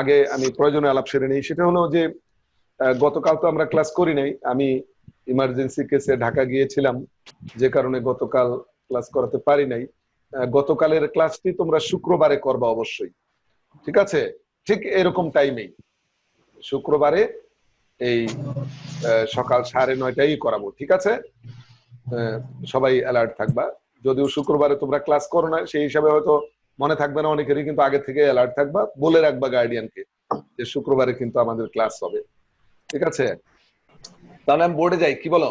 আগে আমি প্রয়োজনীয় আলাপ সেরে নিই। সেটা হলো যে গতকাল তো আমরা ক্লাস করি নাই, আমি ইমার্জেন্সি কেসে ঢাকা গিয়েছিলাম, যে কারণে গতকাল ক্লাস করাতে পারি নাই। গতকালের ক্লাসটি তোমরা শুক্রবারে করবা অবশ্যই, ঠিক আছে? ঠিক এরকম টাইমেই শুক্রবারে এই সকাল 9:30টায় করাবো, ঠিক আছে? সবাই অ্যালার্ট থাকবা। যদিও শুক্রবারে তোমরা ক্লাস করো না, সেই হিসাবে হয়তো মনে থাকবে না অনেকেরই, কিন্তু আগে থেকে অ্যালার্ট থাকবা, বলে রাখবা গার্ডিয়ানকে যে শুক্রবারে কিন্তু আমাদের ক্লাস হবে, ঠিক আছে? তাহলে আমি বোর্ডে যাই, কি বলো?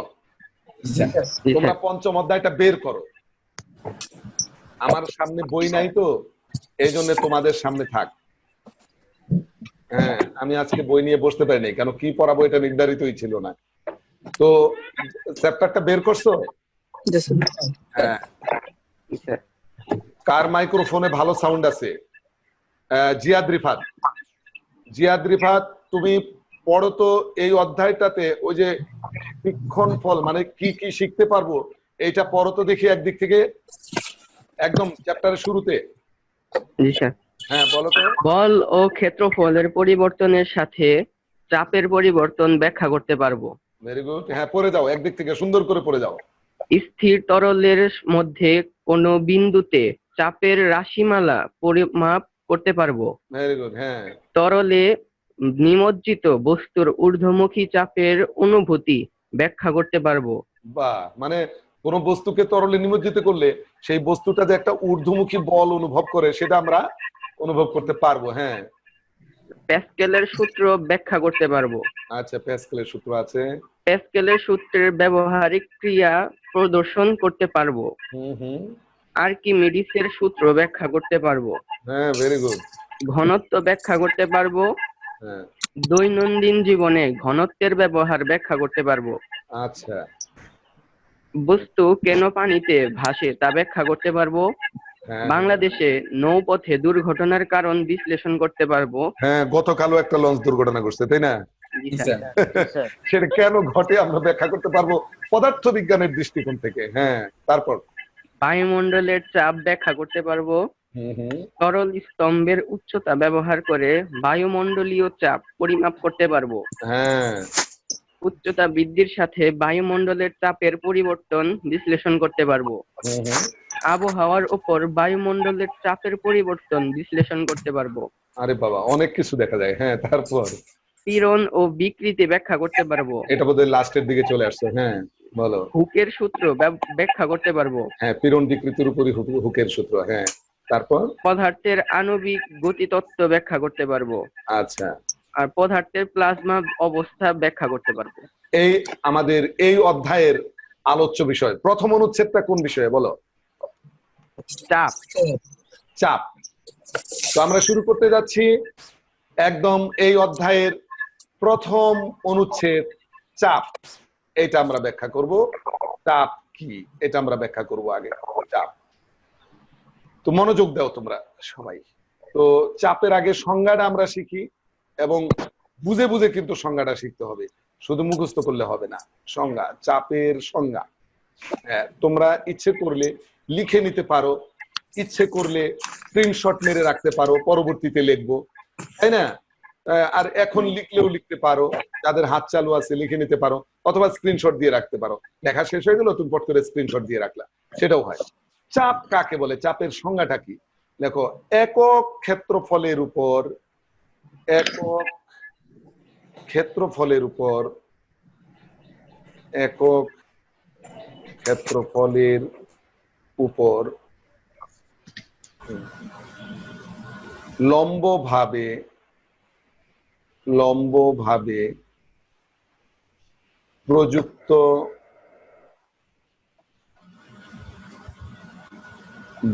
তোমরা পঞ্চম অধ্যায়টা বের করো। আমার সামনে বই নাই তো, এই জন্য তোমাদের সামনে থাক। হ্যাঁ, আমি আজকে বই নিয়ে বসতে পারিনি, কেন কি পড়াবো এটা নির্ধারিতই ছিল না। তো চ্যাপ্টারটা বের করছো? হ্যাঁ। কার মাইক্রোফোনে ভালো সাউন্ড আছে? জিয়াদ রিফাত। জিয়াদ রিফাত, তুমি পড়ো তো এই অধ্যায়টাতে, ওই যে শিক্ষণ ফল মানে কি কি শিখতে পারবো, এইটা পড়ো তো দেখি একদিক থেকে, একদম চ্যাপ্টারের শুরুতে। হ্যাঁ বলো তো। বল ও ক্ষেত্রফলের পরিবর্তনের সাথে চাপের পরিবর্তন ব্যাখ্যা করতে পারবো। ভেরি গুড, হ্যাঁ পড়ে যাও, একদিক থেকে সুন্দর করে পড়ে যাও। স্থির তরলের মধ্যে কোনো বিন্দুতে চাপের রাশিমালা পরিমাপ করতে পারবো। ভেরি গুড, হ্যাঁ। তরলে নিমজ্জিত বস্তুর ঊর্ধ্বমুখী চাপের অনুভূতি ব্যাখ্যা করতে পারবো। বাহ, মানে কোন বস্তুকে তরলে নিমজ্জিত করলে সেই বস্তুটা যে একটা ঊর্ধ্বমুখী বল অনুভব করে, সেটা আমরা অনুভব করতে পারবো। হ্যাঁ। প্যাসকেলের সূত্র ব্যাখ্যা করতে পারবো। আচ্ছা, প্যাসকেলের সূত্র আছে। প্যাসকেলের সূত্রের ব্যবহারিক ক্রিয়া প্রদর্শন করতে পারবো। আর্কিমিডিসের সূত্র ব্যাখ্যা করতে পারবো। হ্যাঁ, ভেরি গুড। ঘনত্ব ব্যাখ্যা করতে পারবো। হ্যাঁ। দৈনন্দিন জীবনে ঘনত্বের ব্যবহার ব্যাখ্যা করতে পারবো। আচ্ছা। বস্তু কেন পানিতে ভাসে তা ব্যাখ্যা করতে পারবো। বাংলাদেশে নৌপথে দুর্ঘটনার কারণ বিশ্লেষণ করতে পারবো। হ্যাঁ, গতকালও একটা লঞ্চ দুর্ঘটনা ঘটছে, তাই না? সেটা কেন ঘটে আমরা ব্যাখ্যা করতে পারবো পদার্থ বিজ্ঞানের দৃষ্টিকোণ থেকে। হ্যাঁ, তারপর বায়ুমণ্ডলের চাপ ব্যাখ্যা করতে পারবো। তরল স্তম্ভের উচ্চতা ব্যবহার করে বায়ুমণ্ডলীয় চাপ পরিমাপ করতে পারবো। হ্যাঁ। উচ্চতা বৃদ্ধির সাথে বায়ুমণ্ডলের চাপের পরিবর্তন বিশ্লেষণ করতে পারবো। আবহাওয়ার উপর বায়ুমণ্ডলের চাপের পরিবর্তন বিশ্লেষণ করতে পারবো। আরে বাবা, অনেক কিছু দেখা যায়। হ্যাঁ, তারপর পীড়ন ও বিকৃতি ব্যাখ্যা করতে পারবো। এটা বোধহয় লাস্টের দিকে চলে আসছে। হ্যাঁ, বলো। হুকের সূত্র ব্যাখ্যা করতে পারবো। হ্যাঁ, পীড়ন বিকৃতির উপরই হুকের সূত্র। হ্যাঁ, তারপর পদার্থের আণবিক গতিতত্ত্ব ব্যাখ্যা করতে পারবো। আচ্ছা। আর পদার্থের প্লাজমা অবস্থা ব্যাখ্যা করতে পারবো। এই আমাদের এই অধ্যায়ের আলোচ্য বিষয়, প্রথম অনুচ্ছেদটা কোন বিষয়ে বলো? চাপ। চাপ। তো আমরা শুরু করতে যাচ্ছি একদম এই অধ্যায়ের প্রথম অনুচ্ছেদ, চাপ। এটা আমরা ব্যাখ্যা করব। চাপ কি এটা আমরা ব্যাখ্যা করব আগে। চাপ, তো মনোযোগ দাও তোমরা সবাই। তো চাপের আগে সংজ্ঞাটা আমরা শিখি, এবং বুঝে বুঝে কিন্তু সংজ্ঞাটা শিখতে হবে, শুধু মুখস্থ করলে হবে না। সংজ্ঞা, চাপের সংজ্ঞা তোমরা ইচ্ছে করলে লিখে নিতে পারো, ইচ্ছে করলে স্ক্রিনশট মেরে রাখতে পারো, পরবর্তীতে লিখবো, তাই না? আর এখন লিখলেও লিখতে পারো, যাদের হাত চালু আছে লিখে নিতে পারো, অথবা স্ক্রিনশট দিয়ে রাখতে পারো। লেখা শেষ হয়ে গেল, তুমি পট করে স্ক্রিনশট দিয়ে রাখলা, সেটাও হয়। চাপ কাকে বলে, চাপের সংজ্ঞাটা কি? দেখো, একক ক্ষেত্রফলের উপর, একক ক্ষেত্রফলের উপর, একক ক্ষেত্রফলের উপর লম্বভাবে প্রযুক্ত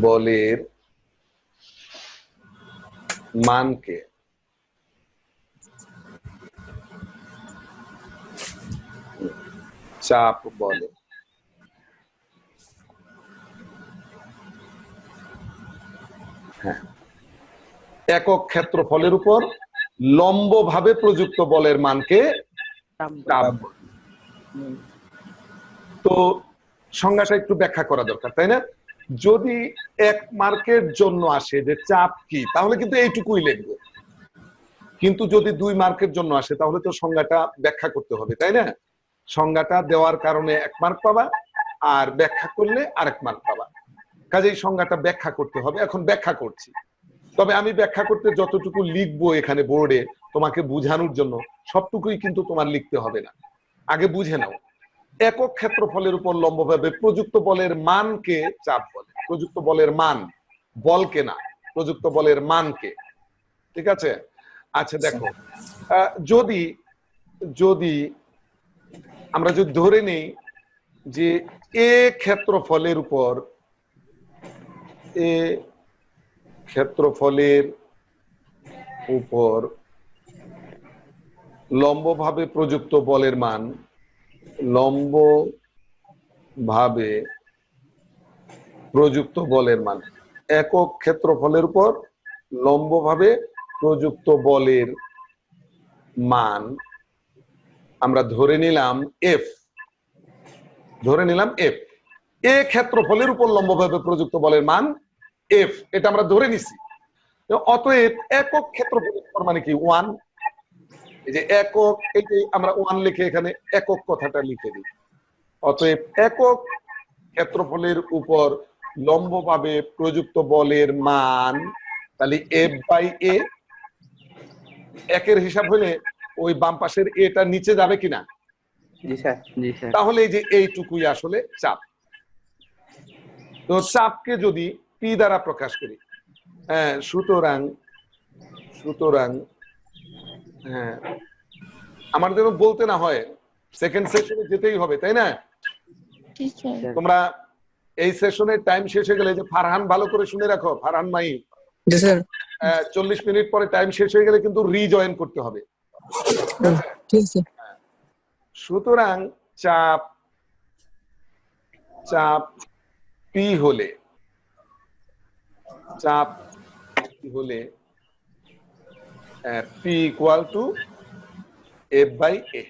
বলের মানকে চাপ বলে। হ্যাঁ, একক ক্ষেত্রফলের উপর লম্বভাবে প্রযুক্ত বলের মানকে চাপ বলে। তো সংজ্ঞাটা একটু ব্যাখ্যা করা দরকার, তাই না? যদি 1 মার্কের জন্য আসে যে চাপ কি, তাহলে কিন্তু এইটুকুই লিখবো। কিন্তু যদি 2 মার্কের জন্য আসে তাহলে তো সংজ্ঞাটা ব্যাখ্যা করতে হবে, তাই না? সংজ্ঞাটা দেওয়ার কারণে 1 মার্ক পাবা, আর ব্যাখ্যা করলে আরেক মার্ক পাবা। কাজেই সংজ্ঞাটা ব্যাখ্যা করতে হবে। এখন ব্যাখ্যা করছি, তবে আমি ব্যাখ্যা করতে যতটুকু লিখবো এখানে বোর্ডে তোমাকে বোঝানোর জন্য, সবটুকুই কিন্তু তোমার লিখতে হবে না। আগে বুঝে নাও, একক ক্ষেত্রফলের উপর লম্বভাবে প্রযুক্ত বলের মানকে চাপ বলে। প্রযুক্ত বলের মান, বলকে না, প্রযুক্ত বলের মানকে। ঠিক আছে? আচ্ছা দেখো, যদি যদি আমরা যদি ধরে নেই যে এ ক্ষেত্রফলের উপর লম্বভাবে প্রযুক্ত বলের মান, লম্বভাবে প্রযুক্ত বলের মান, একক ক্ষেত্রফলের উপর লম্বভাবে প্রযুক্ত বলের মান আমরা ধরে নিলাম এফ। এ ক্ষেত্রফলের উপর লম্বভাবে প্রযুক্ত বলের মান এফ, এটা আমরা ধরে নিছি। অতএব একক ক্ষেত্রফলের উপর মানে কি 1। এই যে একক, এই যে আমরা 1 লিখে এখানে একক কথাটা লিখে দিই। অতএব একক ক্ষেত্রফলের উপর লম্বভাবে প্রযুক্ত বলের মান, তাহলে এফ বাই এ। একের হিসাব হলে ওই বাম পাশের এটা নিচে যাবে কিনা? জি স্যার, জি স্যার। তাহলে এই যে এইটুকুই আসলে চাপ। তো চাপকে যদি পি দ্বারা প্রকাশ করি, হ্যাঁ, সুতরাং হ্যাঁ, আমার যেন বলতে না হয়, সেকেন্ড সেশনে যেতেই হবে, তাই না? তোমরা এই সেশনের টাইম শেষ হয়ে গেলে, যে ফারহান ভালো করে শুনে রাখো, ফারহান মাই, 40 মিনিট পরে টাইম শেষ হয়ে গেলে কিন্তু রিজয়েন করতে হবে। সুতরাং চাপ পি হলে P equal to F by A.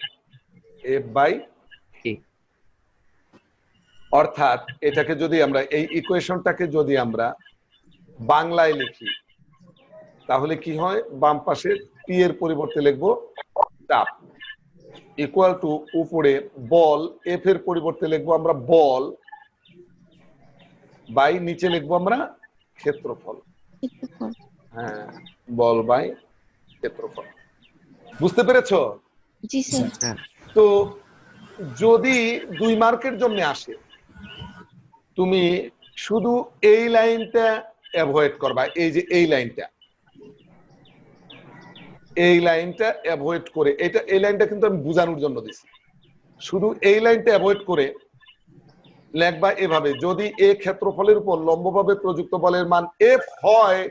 অর্থাৎ এটাকে যদি আমরা, এই ইকুয়েশনটাকে যদি আমরা বাংলায় লিখি, তাহলে কি হয়? বাম পাশে পি এর পরিবর্তে লিখবো চাপ, ইকুয়াল টু উপরে বল, এফ এর পরিবর্তে লিখবো আমরা বল, বাই নিচে লিখবো আমরা ক্ষেত্রফল। হ্যাঁ, বল বাই ক্ষেত্রফল। বুঝতে পেরেছো? জি স্যার। তো যদি 2 মার্কের জন্য আসে, তুমি শুধু এই লাইনটা অ্যাভয়েড করবা। এই যে এই লাইনটা অ্যাভয়েড করে, এই লাইনটা কিন্তু আমি বোঝানোর জন্য দিছি। শুধু এই লাইনটা অ্যাভয়েড করে লেখবা এভাবে: যদি এ ক্ষেত্রফলের উপর লম্বভাবে প্রযুক্ত বলের মান এফ হয়,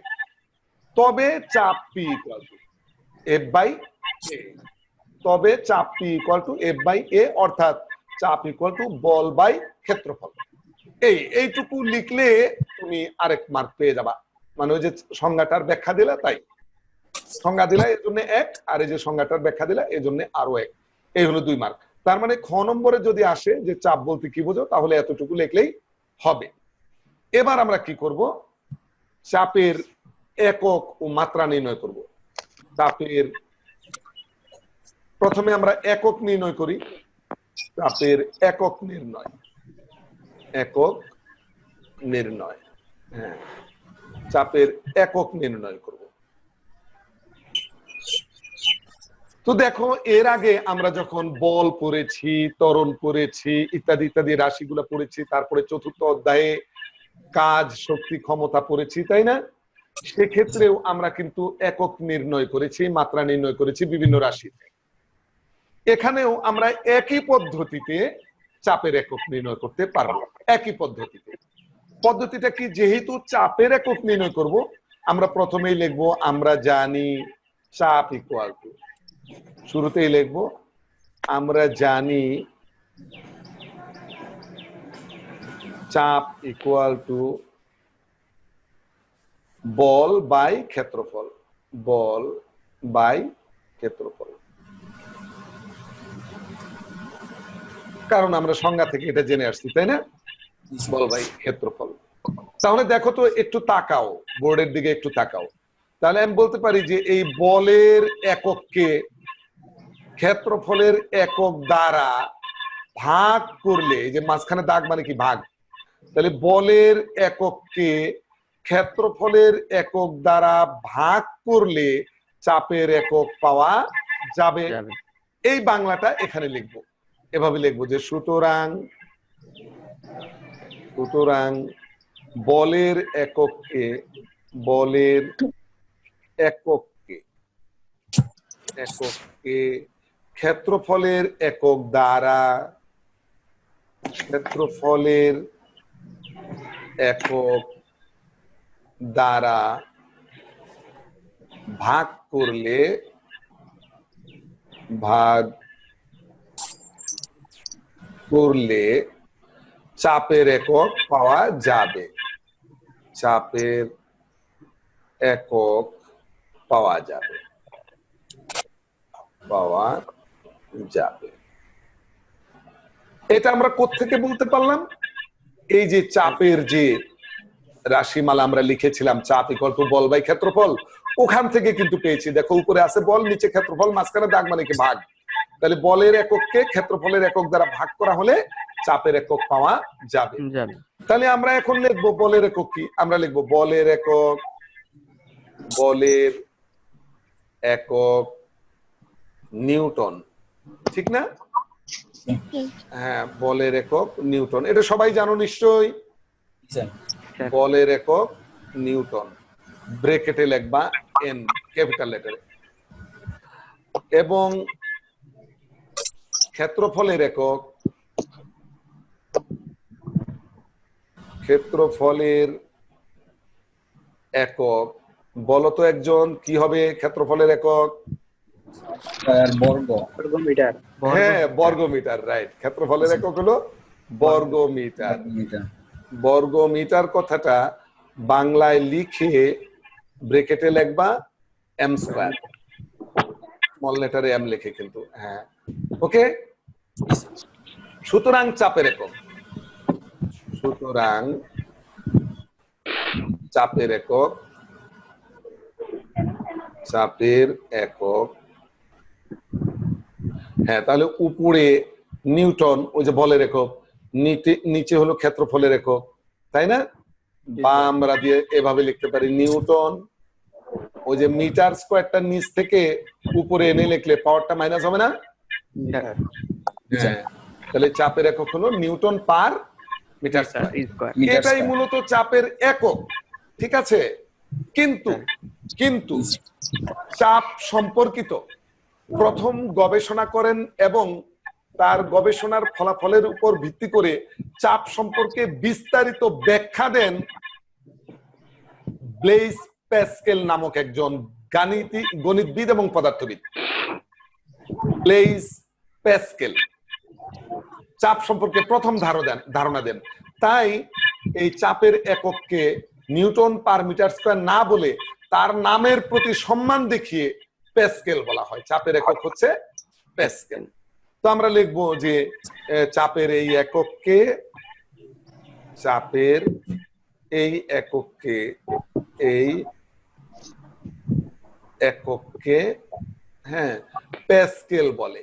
তবে চাপ P equal to F by A. তবে চাপ P equal to F by A, অর্থাৎ চাপ ইকুয়াল টু বল বাই ক্ষেত্রফল। এইটুকু লিখলে তুমি আরেক মার্ক পেয়ে যাবা। মানে ওই যে সংজ্ঞাটার ব্যাখ্যা দিলা, তাই সংজ্ঞা দিলা এর জন্য 1, আর এই যে সংজ্ঞাটার ব্যাখ্যা দিলা এর জন্য আরো 1, এই হলো 2 মার্ক। তার মানে খ নম্বরে যদি আসে যে চাপ বলতে কি বোঝো, তাহলে এতটুকু লিখলেই হবে। এবার আমরা কি করব? চাপের একক ও মাত্রা নির্ণয় করব। চাপের প্রথমে আমরা একক নির্ণয় করি। চাপের একক নির্ণয়, হ্যাঁ, চাপের একক নির্ণয় করব। তো দেখো, এর আগে আমরা যখন বল পড়েছি, ত্বরণ পড়েছি, ইত্যাদি ইত্যাদি রাশিগুলো পড়েছি, তারপরে চতুর্থ অধ্যায়ে কাজ, শক্তি, ক্ষমতা পড়েছি, তাই না? সেক্ষেত্রেও আমরা কিন্তু একক নির্ণয় করেছি, মাত্রা নির্ণয় করেছি বিভিন্ন রাশিতে। এখানেও আমরা একই পদ্ধতিতে চাপের একক নির্ণয় করতে পারবো। একই পদ্ধতিটা কি? যেহেতু চাপের একক নির্ণয় করব, আমরা প্রথমেই লিখবো আমরা জানি চাপ ইকুয়াল টু, শুরুতেই লিখবো আমরা জানি চাপ ইকুয়াল টু বল বাই ক্ষেত্রফল। বল বাই ক্ষেত্রফল। কারণ আমরা সংজ্ঞা থেকে এটা জেনে আসছি, তাই না? বল বাই ক্ষেত্রফল। তাহলে দেখো তো, একটু তাকাও, বোর্ডের দিকে একটু তাকাও। তাহলে আমি বলতে পারি যে এই বলের একককে ক্ষেত্রফলের একক দ্বারা ভাগ করলে, এই যে মাঝখানে দাগ মানে কি, ভাগ, তাহলে বলের একককে ক্ষেত্রফলের একক দ্বারা ভাগ করলে চাপের একক পাওয়া যাবে। এই বাংলাটা এখানে লিখবো, এভাবে লিখবো যে সুতরাং বলের একককে ক্ষেত্রফলের একক দ্বারা ভাগ করলে চাপের একক পাওয়া যাবে। এটা আমরা কোত্থেকে বলতে পারলাম? এই যে চাপের যে রাশিমালা আমরা লিখেছিলাম, চাপ ইকুয়াল টু বল বাই ক্ষেত্রফল, ওখান থেকে কিন্তু পেয়েছি। দেখো উপরে আছে বল, নিচে ক্ষেত্রফল, মাঝখানে দাগ মানে কি, ভাগ। তাহলে বলের একককে ক্ষেত্রফলের একক দ্বারা ভাগ করা হলে চাপের একক পাওয়া যাবে। তাহলে আমরা এখন লিখবো বলের একক কি? আমরা লিখবো বলের একক নিউটন, ঠিক না? হ্যাঁ, বলের একক নিউটন, এটা সবাই জানো নিশ্চয়ই। বলের একক নিউটন, ব্রেকেটে লিখবা এন, ক্যাপিটাল লেটারে। এবং ক্ষেত্রফলের একক বলতো একজন, কি হবে ক্ষেত্রফলের একক? বর্গমিটার। হ্যাঁ, বর্গমিটার, রাইট। ক্ষেত্রফলের একক হলো বর্গমিটার। বর্গমিটার কথাটা বাংলায় লিখে ব্রেকেটে লিখবা এম স্কয়ার, স্মল লেটারে এম লিখে কিন্তু। হ্যাঁ, ওকে। সুতরাং চাপের একক হ্যাঁ, তাহলে উপরে নিউটন, ওই যে বলের একক, নিচে হলো ক্ষেত্রফলের একক, তাই না? বা আমরা দিয়ে এভাবে লিখতে পারি নিউটন, ওই যে মিটার স্কয়ারটা নিচ থেকে উপরে এনে লিখলে পাওয়ারটা মাইনাস হবে না? তাহলে চাপের একক হলো নিউটন পার মিটার স্কয়ার। এটাই মূলত চাপের একক, ঠিক আছে? কিন্তু চাপ সম্পর্কিত প্রথম গবেষণা করেন এবং তার গবেষণার ফলাফলের উপর ভিত্তি করে চাপ সম্পর্কে বিস্তারিত ব্যাখ্যা দেন ব্লেইজ প্যাসকেল নামক একজন গণিতবিদ এবং পদার্থবিদ। ব্লেইজ প্যাসকেল চাপ সম্পর্কে প্রথম ধারণা দেন। তাই এই চাপের একককে নিউটন পার মিটার স্কয়ার না বলে তার নামের প্রতি সম্মান দেখিয়ে প্যাসকেল বলা হয়। চাপের একক হচ্ছে প্যাসকেল। তো আমরা লিখবো যে চাপের এই একককে হ্যাঁ প্যাসকেল বলে।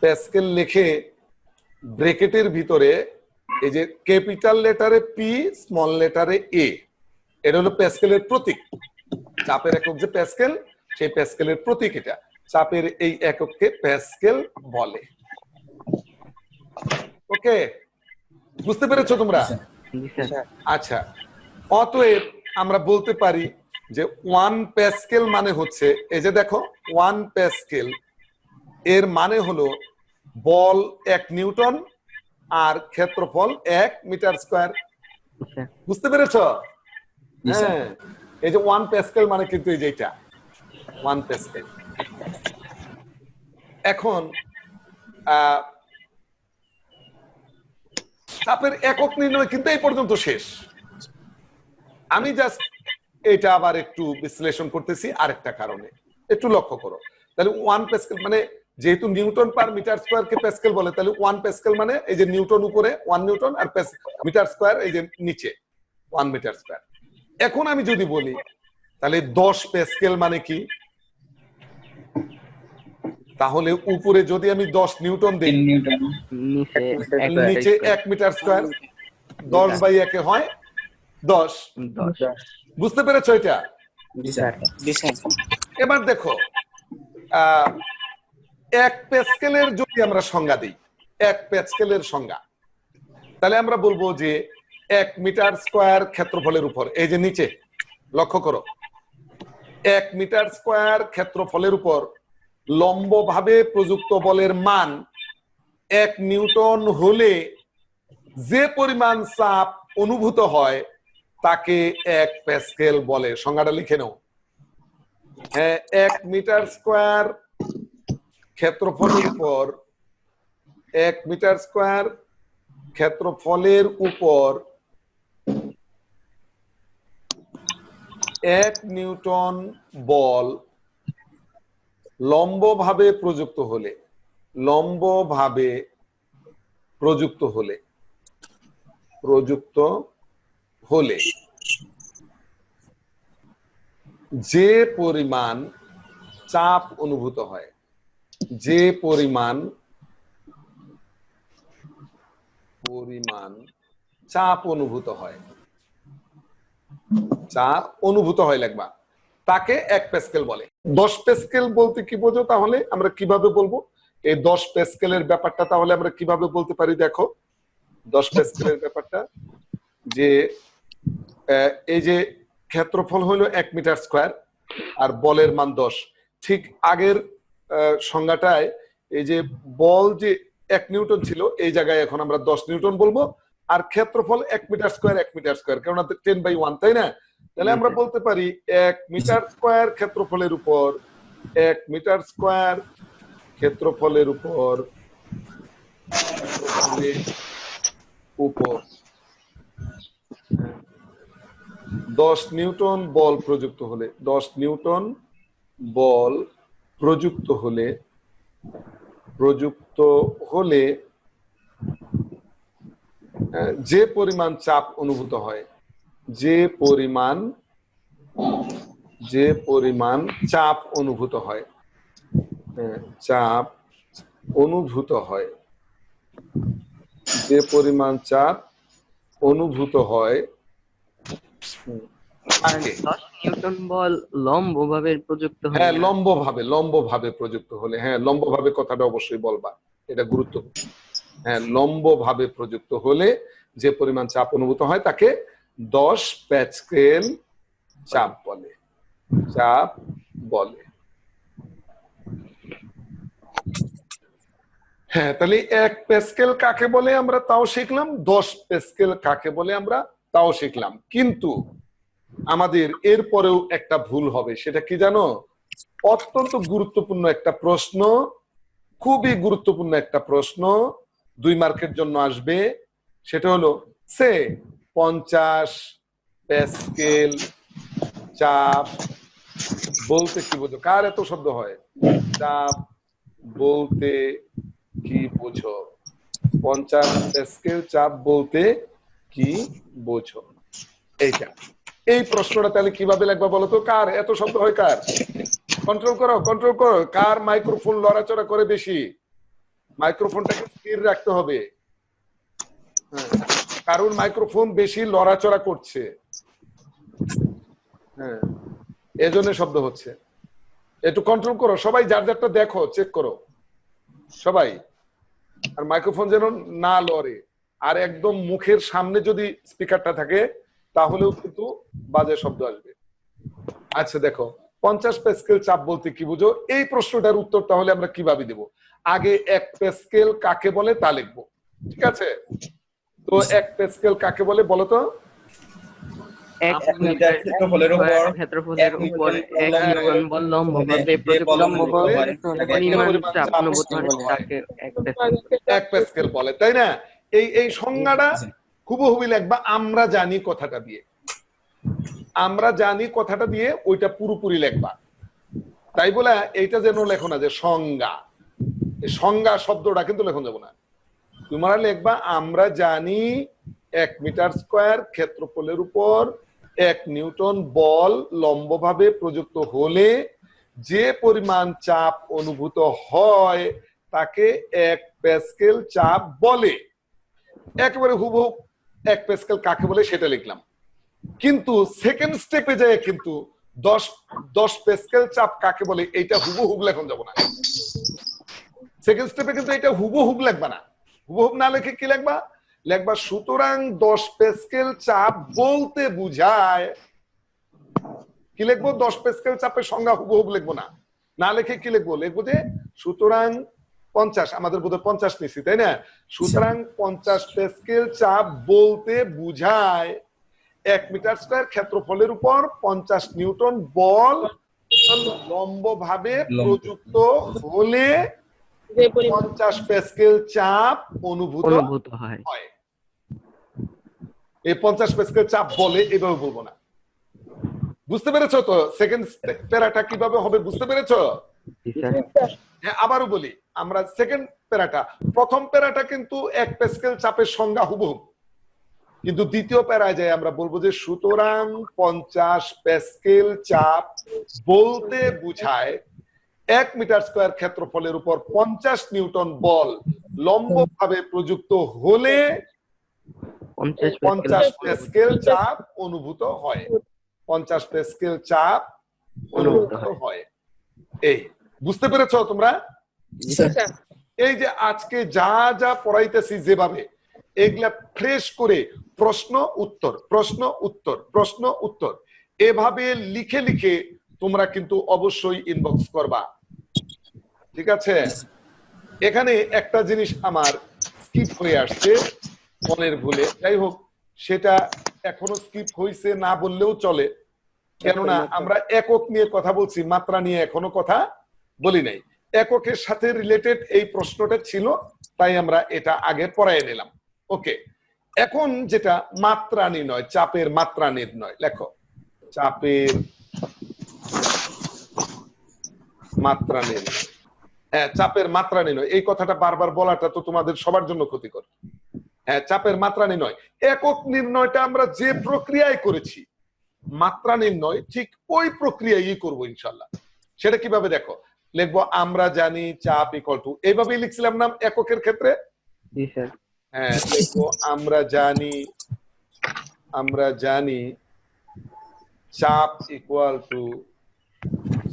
প্যাসকেল লিখে ব্রেকেটের ভিতরে এই যে ক্যাপিটাল লেটারে পি, স্মল লেটারে এ, এটা হলো প্যাসকেলের প্রতীক। চাপের একক যে প্যাসকেল, সেই প্যাসকেলের প্রতীক এটা। চাপের এই একককে প্যাসকেল বলে। ওকে, বুঝতে পেরেছো তোমরা? আচ্ছা, অতএব আমরা বলতে পারি যে 1 প্যাসকেল মানে হচ্ছে, এই যে দেখো 1 প্যাসকেল এর মানে হলো বল 1 নিউটন আর ক্ষেত্রফল 1 মিটার স্কয়ার। বুঝতে পেরেছো? হ্যাঁ, এই যে 1 প্যাসকেল মানে কিন্তু এই যে এটা 1 প্যাসকেল। এখন চাপের একক নির্ণয় কিন্তু এই পর্যন্ত শেষ। আমি জাস্ট এটা আবার একটু বিশ্লেষণ করতেছি আরেকটা কারণে, একটু লক্ষ্য করো। তাহলে 1 প্যাসকেল মানে যেহেতু নিউটন পার মিটার স্কয়ার কে প্যাসকেল বলে, তাহলে 1 প্যাসকেল মানে এই যে নিউটন উপরে 1 নিউটন আর মিটার স্কয়ার এই যে নিচে 1 মিটার স্কয়ার। এখন আমি যদি বলি তাহলে 10 প্যাসকেল মানে কি, তাহলে উপরে যদি আমি 10 নিউটন দিই, নিচে 1 মিটার স্কয়ার, 10/1 এ হয় 10। বুঝতে পেরেছো এটা? এবার দেখো 1 প্যাসকেলের যদি আমরা সংজ্ঞা দিই, 1 প্যাসকেলের সংজ্ঞা, তাহলে আমরা বলবো যে 1 মিটার স্কয়ার ক্ষেত্রফলের উপর, এই যে নিচে লক্ষ্য করো, 1 মিটার স্কয়ার ক্ষেত্রফলের উপর লম্বভাবে প্রযুক্ত বলের মান 1 নিউটন হলে যে পরিমাণ চাপ অনুভূত হয় তাকে 1 প্যাসকেল বলে। সংজ্ঞাটা লিখে নাও। হ্যাঁ, 1 মিটার স্কয়ার ক্ষেত্রফলের উপর, 1 মিটার স্কয়ার ক্ষেত্রফলের উপর 1 নিউটন বল লম্বভাবে প্রযুক্ত হলে, লম্বভাবে প্রযুক্ত হলে, প্রযুক্ত হলে যে পরিমাণ চাপ অনুভূত হয়, যে পরিমাণ চাপ অনুভূত হয়, চাপ অনুভূত হয় লিখবা, তাকে 1 প্যাসকেল বলে। 10 প্যাসকেল বলতে কি বোঝো তাহলে আমরা কিভাবে বলবো? এই 10 প্যাসকেলের ব্যাপারটা তাহলে আমরা কিভাবে বলতে পারি দেখো। 10 প্যাসকেলের ব্যাপারটা যে এই যে ক্ষেত্রফল হলো 1 মিটার স্কয়ার আর বলের মান 10, ঠিক আগের সংজ্ঞাটায় এই যে বল যে 1 নিউটন ছিল এই জায়গায় এখন আমরা 10 নিউটন বলবো, আর ক্ষেত্রফল 1 মিটার স্কয়ার 1 মিটার স্কয়ার, কারণ 10/1, তাই না? তাহলে আমরা বলতে পারি 1 মিটার স্কয়ার ক্ষেত্রফলের উপর, 1 মিটার স্কয়ার ক্ষেত্রফলের উপর 10 নিউটন বল প্রযুক্ত হলে, 10 নিউটন বল প্রযুক্ত হলে যে পরিমাণ চাপ অনুভূত হয়, যে পরিমাণ চাপ অনুভূত হয়, চাপ অনুভূত হয়, যে পরিমাণ চাপ অনুভূত হয়, 10 নিউটন বল লম্বভাবে প্রযুক্ত হলে, হ্যাঁ লম্বভাবে প্রযুক্ত হলে, হ্যাঁ লম্বভাবে কথাটা অবশ্যই বলবা, এটা গুরুত্বপূর্ণ। হ্যাঁ, লম্বভাবে প্রযুক্ত হলে যে পরিমাণ চাপ অনুভূত হয় তাকে 10 প্যাসকেল চাপ বলে, চাপ বলে। হ্যাঁ, তাহলে 1 প্যাসকেল কাকে বলে আমরা তাও শিখলাম, 10 প্যাসকেল কাকে বলে আমরা তাও শিখলাম। কিন্তু আমাদের এরপরেও একটা ভুল হবে, সেটা কি জানো? অত্যন্ত গুরুত্বপূর্ণ একটা প্রশ্ন, খুবই গুরুত্বপূর্ণ একটা প্রশ্ন, 2 মার্কের জন্য আসবে। সেটা হলো সে 50 প্যাসকেল চাপ বলতে কি বোঝো? কার এত শব্দ হয়? চাপ বলতে কি বোঝো? 50 প্যাসকেল চাপ বলতে কি বোঝো? এইটা, এই প্রশ্নটা তাহলে কিভাবে লিখবা বলো তো? কার এত শব্দ হয়? কার? কন্ট্রোল করো, কন্ট্রোল করো। কার মাইক্রোফোন লড়াচড়া করে বেশি? মাইক্রোফোনটাকে স্থির রাখতে হবে। কারণ মাইক্রোফোন বেশি লড়াচড়া করছে, হ্যাঁ এজন্য শব্দ হচ্ছে। একটু কন্ট্রোল করো সবাই, যার যারটা দেখো, চেক করো সবাই, আর মাইক্রোফোন যেন না লড়ে। আর একদম মুখের সামনে যদি স্পিকারটা থাকে তাহলেও কিন্তু বাজে শব্দ আসবে। আচ্ছা দেখো, 50 প্যাসকেল চাপ বলতে কি বুঝো? এই প্রশ্নটার উত্তর তাহলে আমরা কিভাবে দেব? আগে 1 প্যাসকেল কাকে বলে তা লিখবো, ঠিক আছে? তো 1 প্যাসকেল কাকে বলে বলো তো? 1 মিটার ক্ষেত্রফলের উপর 1 নিউটন বল লম্বভাবে প্রযুক্ত পরিমাণ চাপ অনুভূত হয় তাকে 1 প্যাসকেল বলে, তাই না? এই সংজ্ঞাটা হুবহুবি লিখবা আমরা জানি কথাটা দিয়ে, আমরা জানি কথাটা দিয়ে ওইটা পুরোপুরি লিখবা। তাই বলে এইটা যেন লেখো না যে সংজ্ঞা, এই সংজ্ঞা শব্দটা কিন্তু লেখন যাব না। তোমরা লিখবা আমরা জানি 1 মিটার স্কয়ার ক্ষেত্রফলের উপর 1 নিউটন বল লম্বভাবে প্রযুক্ত হলে যে পরিমাণ চাপ অনুভূত হয় তাকে 1 প্যাসকেল চাপ বলে। একেবারে হুবহু 1 প্যাসকেল কাকে বলে সেটা লিখলাম, কিন্তু সেকেন্ড স্টেপে যায় কিন্তু 10 প্যাসকেল চাপ কাকে বলে এইটা হুবহু লেখন যাব না। সেকেন্ড স্টেপে কিন্তু এটা হুবহু লিখবা না, হুবহু না লিখে কি লিখবা, লিখবা সুতরাং 10 প্যাসকেল চাপ বলতে বুঝায়, কি লিখবো, 10 প্যাসকেল চাপের সংজ্ঞা হুবহু লিখবো না, না লিখে কি লিখবো, লিখবো যে সুতরাং 50, আমাদের বোধহয় 50 নিছি তাই না, সুতরাং 50 প্যাসকেল চাপ বলতে বুঝায় 1 মিটার স্কয়ার ক্ষেত্রফলের উপর 50 নিউটন বল লম্বভাবে প্রযুক্ত হলে 50 প্যাসকেল চাপ অনুভূত হয়। এই 50 প্যাসকেল চাপ বলে এভাবে বলবো না। বুঝতে পেরেছো তো সেকেন্ড প্যারাটা কিভাবে হবে, বুঝতে পেরেছো? হ্যাঁ, আবারও বলি, আমরা সেকেন্ড প্যারাটা, প্রথম প্যারাটা কিন্তু 1 প্যাসকেল চাপের সংজ্ঞা হুবহু, কিন্তু দ্বিতীয় প্যারায় যায় আমরা বলবো যে সুতরাং 50 প্যাসকেল চাপ বলতে বুঝায় 1 মিটার স্কয়ার ক্ষেত্রফলের উপর 50 নিউটন বল লম্বভাবে প্রযুক্ত হলে 50 প্যাসকেল চাপ অনুভূত হয়, 50 প্যাসকেল চাপ অনুভূত হয়। এই বুঝতে পেরেছো তোমরা? এই যে আজকে যা যা পড়াইতেছি যেভাবে, এগুলা ফ্রেশ করে প্রশ্ন উত্তর প্রশ্ন উত্তর প্রশ্ন উত্তর এভাবে লিখে লিখে তোমরা কিন্তু অবশ্যই ইনবক্স করবা, ঠিক আছে? এখানে একটা জিনিস আমার স্কিপ হয়ে আসছে মনের ভুলে, যাই হোক সেটা এখনো স্কিপ হয়েছে না বললেও চলে, কেননা আমরা একক নিয়ে কথা বলছি, মাত্রা নিয়ে এখনো কথা বলি নাই। এককের সাথে রিলেটেড এই প্রশ্নটা ছিল, তাই আমরা এটা আগে পড়ায় নিলাম। ওকে, এখন যেটা মাত্রা নির্ণয়, চাপের মাত্রা নির্ণয়, লেখো চাপের মাত্রা নির্ণয়। হ্যাঁ, চাপের মাত্রা নির্ণয়, এই কথাটা বারবার বলাটা তো তোমাদের সবার জন্য ক্ষতিকর। হ্যাঁ, চাপের মাত্রা নির্ণয়, একক নির্ণয়টা আমরা যে প্রক্রিয়ায় করেছি, মাত্রা নির্ণয় ঠিক ওই প্রক্রিয়ায় করবো ইনশাল্লাহ। সেটা কিভাবে দেখো, লিখবো আমরা জানি চাপ ইকুয়াল টু, এইভাবেই লিখছিলাম না এককের ক্ষেত্রে? হ্যাঁ, লিখবো আমরা জানি চাপ ইকুয়াল টু,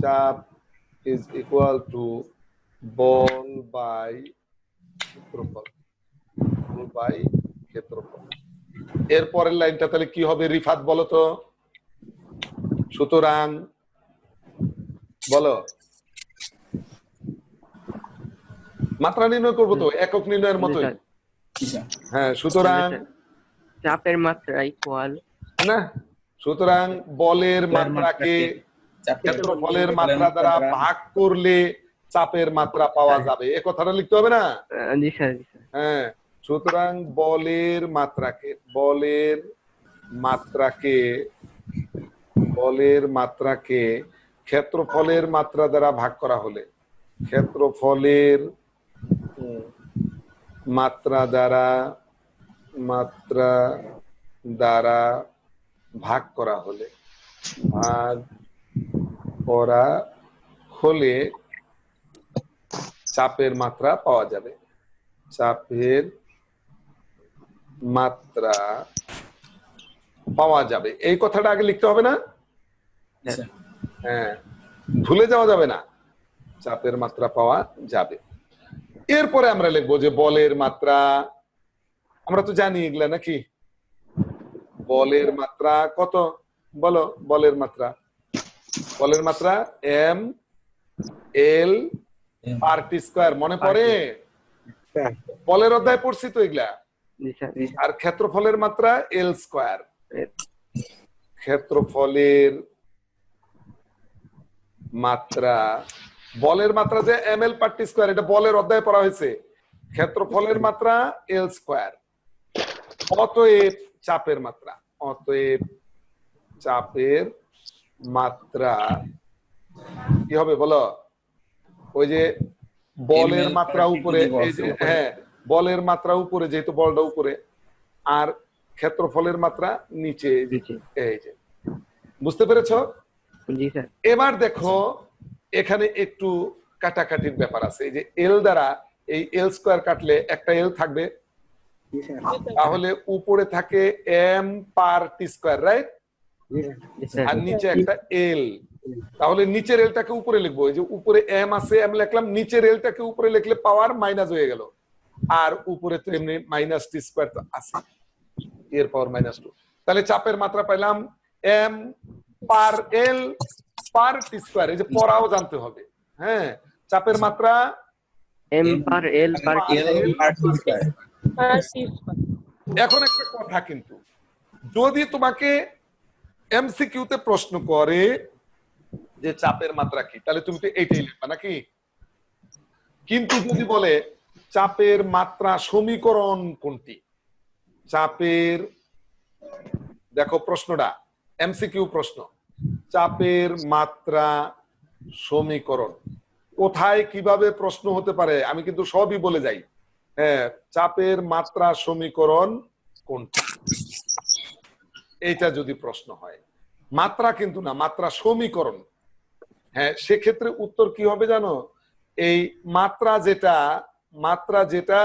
চাপ ইজ ইকুয়াল টু বল বাই ক্ষেত্রফল, বল বাই ক্ষেত্রফল। এর পরের লাইনটা তাহলে কি হবে রিফাত বলো তো? সুতরাং বলো, মাত্রা নির্ণয় করবো তো একক নির্ণয়ের মতোই। হ্যাঁ, সুতরাং চাপের মাত্রা ইকুয়াল না, সুতরাং বলের মাত্রাকে ক্ষেত্রফলের মাত্রা দ্বারা ভাগ করলে চাপের মাত্রা পাওয়া যাবে, এ কথাটা লিখতে হবে না? জি স্যার। হ্যাঁ, সুতরাং বলের মাত্রাকে ক্ষেত্রফলের মাত্রা দ্বারা ভাগ করা হলে, ক্ষেত্রফলের মাত্রা দ্বারা ভাগ করা হলে চাপের মাত্রা পাওয়া যাবে, চাপের মাত্রা পাওয়া যাবে। এই কথাটা আগে লিখতে হবে না? হ্যাঁ, ভুলে যাওয়া যাবে না, চাপের মাত্রা পাওয়া যাবে। এরপরে আমরা লিখবো যে বলের মাত্রা, আমরা তো জানি এগুলা নাকি, বলের মাত্রা কত বলো, বলের মাত্রা এম এল পার টি স্কয়ার, মনে পড়ে? বলের অধ্যায় পড়ছি তো এগুলা। আর ক্ষেত্রফলের মাত্রা এল স্কয়ার, ক্ষেত্রফলের মাত্রা, বলের মাত্রা যে এম এল পার টি স্কয়ার, এটা বলের অধ্যায় পড়া হয়েছে। ক্ষেত্রফলের মাত্রা এল স্কয়ার, অতএব চাপের মাত্রা, অতএব চাপের মাত্রা কি হবে বলো? ওই যে বলের মাত্রা উপরে, এই যে হ্যাঁ বলের মাত্রা উপরে, যেহেতু বলটা উপরে, আর ক্ষেত্রফলের মাত্রা নিচে, এই যে বুঝতে পেরেছো? জি স্যার। এবার দেখো এখানে একটু কাটাকাটির ব্যাপার আছে। এই যে এল দ্বারা এই এল স্কয়ার কাটলে একটা এল থাকবে, তাহলে উপরে থাকে এম পার টি স্কয়ার, রাইট? আর নিচে একটা এল, তাহলে নিচের এলটাকে উপরে লিখবো। এই যে উপরে এম আছে, এম লিখলাম, নিচের এলটাকে উপরে লিখলে পাওয়ার মাইনাস হয়ে গেল, আর উপরে তো এমনি মাইনাস টি স্কয়ার তো আছে, এর পাওয়ার -2। তাহলে চাপের মাত্রা পাইলাম এম পার এল পার টি স্কয়ার। এই যে পড়াও জানতে হবে, হ্যাঁ, চাপের মাত্রা এম পার এল পার টি স্কয়ার। এখন একটা কথা, কিন্তু যদি তোমাকে এমসিকিউতে প্রশ্ন করে যে চাপের মাত্রা কি, তাহলে তুমি তো এইটাই লিখবা নাকি? কিন্তু যদি বলে চাপের মাত্রা সমীকরণ কোনটি, চাপের, দেখো প্রশ্নটা এমসিকিউ প্রশ্ন, চাপের মাত্রা সমীকরণ কোথায় কিভাবে প্রশ্ন হতে পারে আমি কিন্তু সবই বলে যাই। হ্যাঁ, চাপের মাত্রা সমীকরণ কোনটি, এইটা যদি প্রশ্ন হয়, মাত্রা কিন্তু না, মাত্রা সমীকরণ, হ্যাঁ, সেক্ষেত্রে উত্তর কি হবে জানো? এই মাত্রা যেটা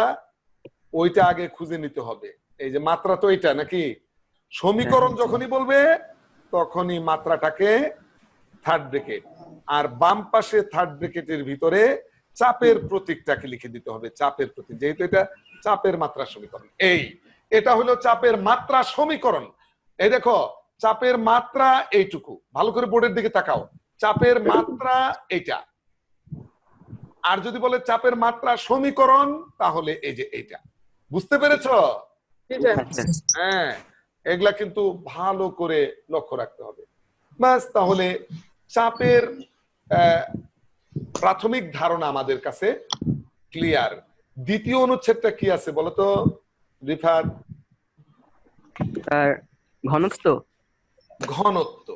ওইটা আগে খুঁজে নিতে হবে। এই যে মাত্রা তো এটা নাকি, সমীকরণ যখনই বলবে তখনই মাত্রাটাকে থার্ড ব্র্যাকেট, আর বাম পাশে থার্ড ব্র্যাকেটের ভিতরে চাপের প্রতীকটাকে লিখে দিতে হবে, চাপের প্রতীক, যেহেতু এটা চাপের মাত্রা সমীকরণ। এটা হলো চাপের মাত্রা সমীকরণ। এই দেখো চাপের মাত্রা এইটুকু, ভালো করে বোর্ডের দিকে তাকাও, চাপের মাত্রা এইটা। আর যদি বলে চাপের মাত্রা সমীকরণ, তাহলে এই যে এইটা। বুঝতে পেরেছো? হ্যাঁ, এগুলা কিন্তু ভালো করে লক্ষ্য রাখতে হবে। বাস, তাহলে চাপের প্রাথমিক ধারণা আমাদের কাছে ক্লিয়ার। দ্বিতীয় অনুচ্ছেদটা কি আছে বলতো রিফাত? ঘনত্ব। ঘনত্ব।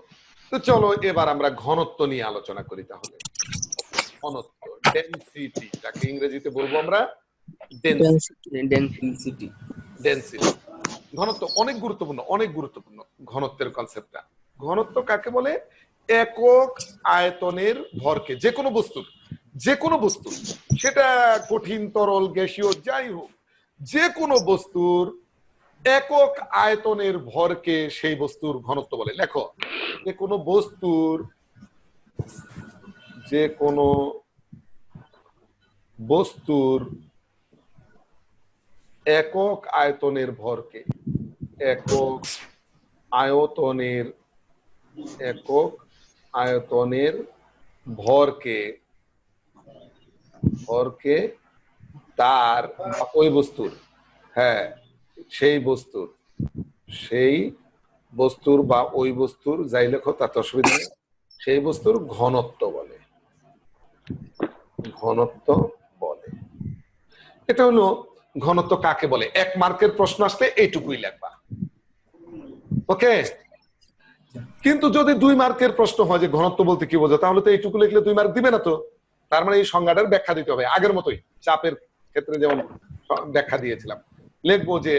তো চলো এবার আমরা ঘনত্ব নিয়ে আলোচনা করি। তাহলে ঘনত্ব, ডেনসিটিটাকে ইংরেজিতে বলবো আমরা ডেনসিটি। ঘনত্ব অনেক গুরুত্বপূর্ণ, অনেক গুরুত্বপূর্ণ ঘনত্বের কনসেপ্টটা। ঘনত্ব কাকে বলে? একক আয়তনের ভরকে, যে কোনো বস্তু, সেটা কঠিন, তরল, গ্যাসীয়, যাই হোক, যে কোনো বস্তুর একক আয়তনের ভরকে সেই বস্তুর ঘনত্ব বলে। লেখো, যে কোনো বস্তুর একক আয়তনের ভরকে, একক আয়তনের ভরকে তার ওই বস্তুর, হ্যাঁ, সেই বস্তুর বা ওই বস্তুর, যাই লেখো তাতে অসুবিধা নেই, সেই বস্তুর ঘনত্ব বলে। এটা হলো ঘনত্ব কাকে বলে। 1 মার্কের প্রশ্ন আসলে এইটুকুই লিখবা, ওকে? কিন্তু যদি 2 মার্কের প্রশ্ন হয় যে ঘনত্ব বলতে কি বোঝো, তাহলে তো এইটুকু লিখলে 2 মার্ক দিবে না। তো তার মানে এই সংজ্ঞাটার ব্যাখ্যা দিতে হবে আগের মতোই, চাপের ক্ষেত্রে যেমন ব্যাখ্যা দিয়েছিলাম। লিখবো যে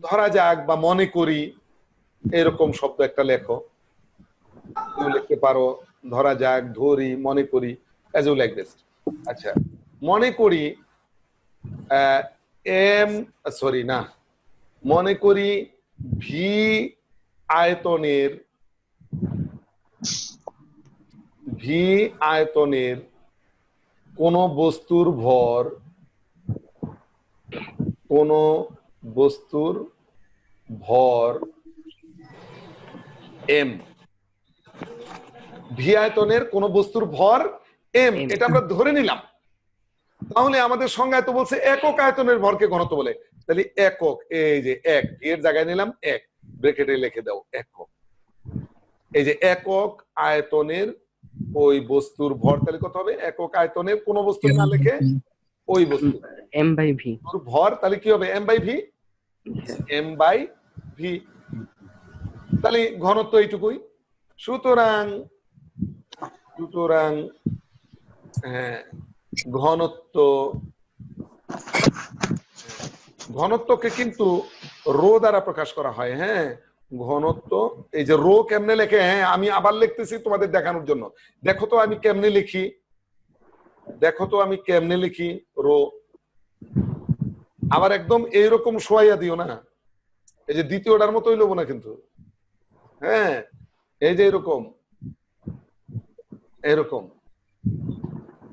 ধরা যাক বা মনে করি, এরকম শব্দ একটা লেখো, লিখতে পারো, ধরা যাক, ধরি, মনে করি, as you like this। আচ্ছা, মনে করি মনে করি ভি আয়তনের কোন বস্তুর ভর এম। ভি আয়তনের কোন বস্তুর ভর এম, এটা আমরা ধরে নিলাম। তাহলে আমাদের সংজ্ঞায় তো বলছে একক আয়তনের ভরকে ঘনত্ব বলে। তাহলে একক, এই যে 1 এর জায়গায় নিলাম 1, ব্র্যাকেটে লিখে দাও একক। এই যে একক আয়তনের ওই বস্তুর ভর, তাহলে কত হবে? একক আয়তনের কোন বস্তু না লিখে ওই বস্তু m/v ভর, তাহলে কি হবে? m/v। M by V. তাহলে ঘনত্ব এইটুকুই। সুতরাং সুতরাং হ্যাঁ, ঘনত্ব ঘনত্বকে কিন্তু রো দ্বারা প্রকাশ করা হয়। হ্যাঁ, ঘনত্ব এই যে রো কেমনে লেখে, হ্যাঁ আমি আবার লিখতেছি তোমাদের দেখানোর জন্য। দেখো তো আমি কেমনে লিখি, দেখো তো আমি কেমনে লিখি রো। আবার একদম এইরকম শোয়াইয়া দিও না, এই যে দ্বিতীয়টার মতোই লব না কিন্তু। হ্যাঁ, এই যে এরকম এরকম,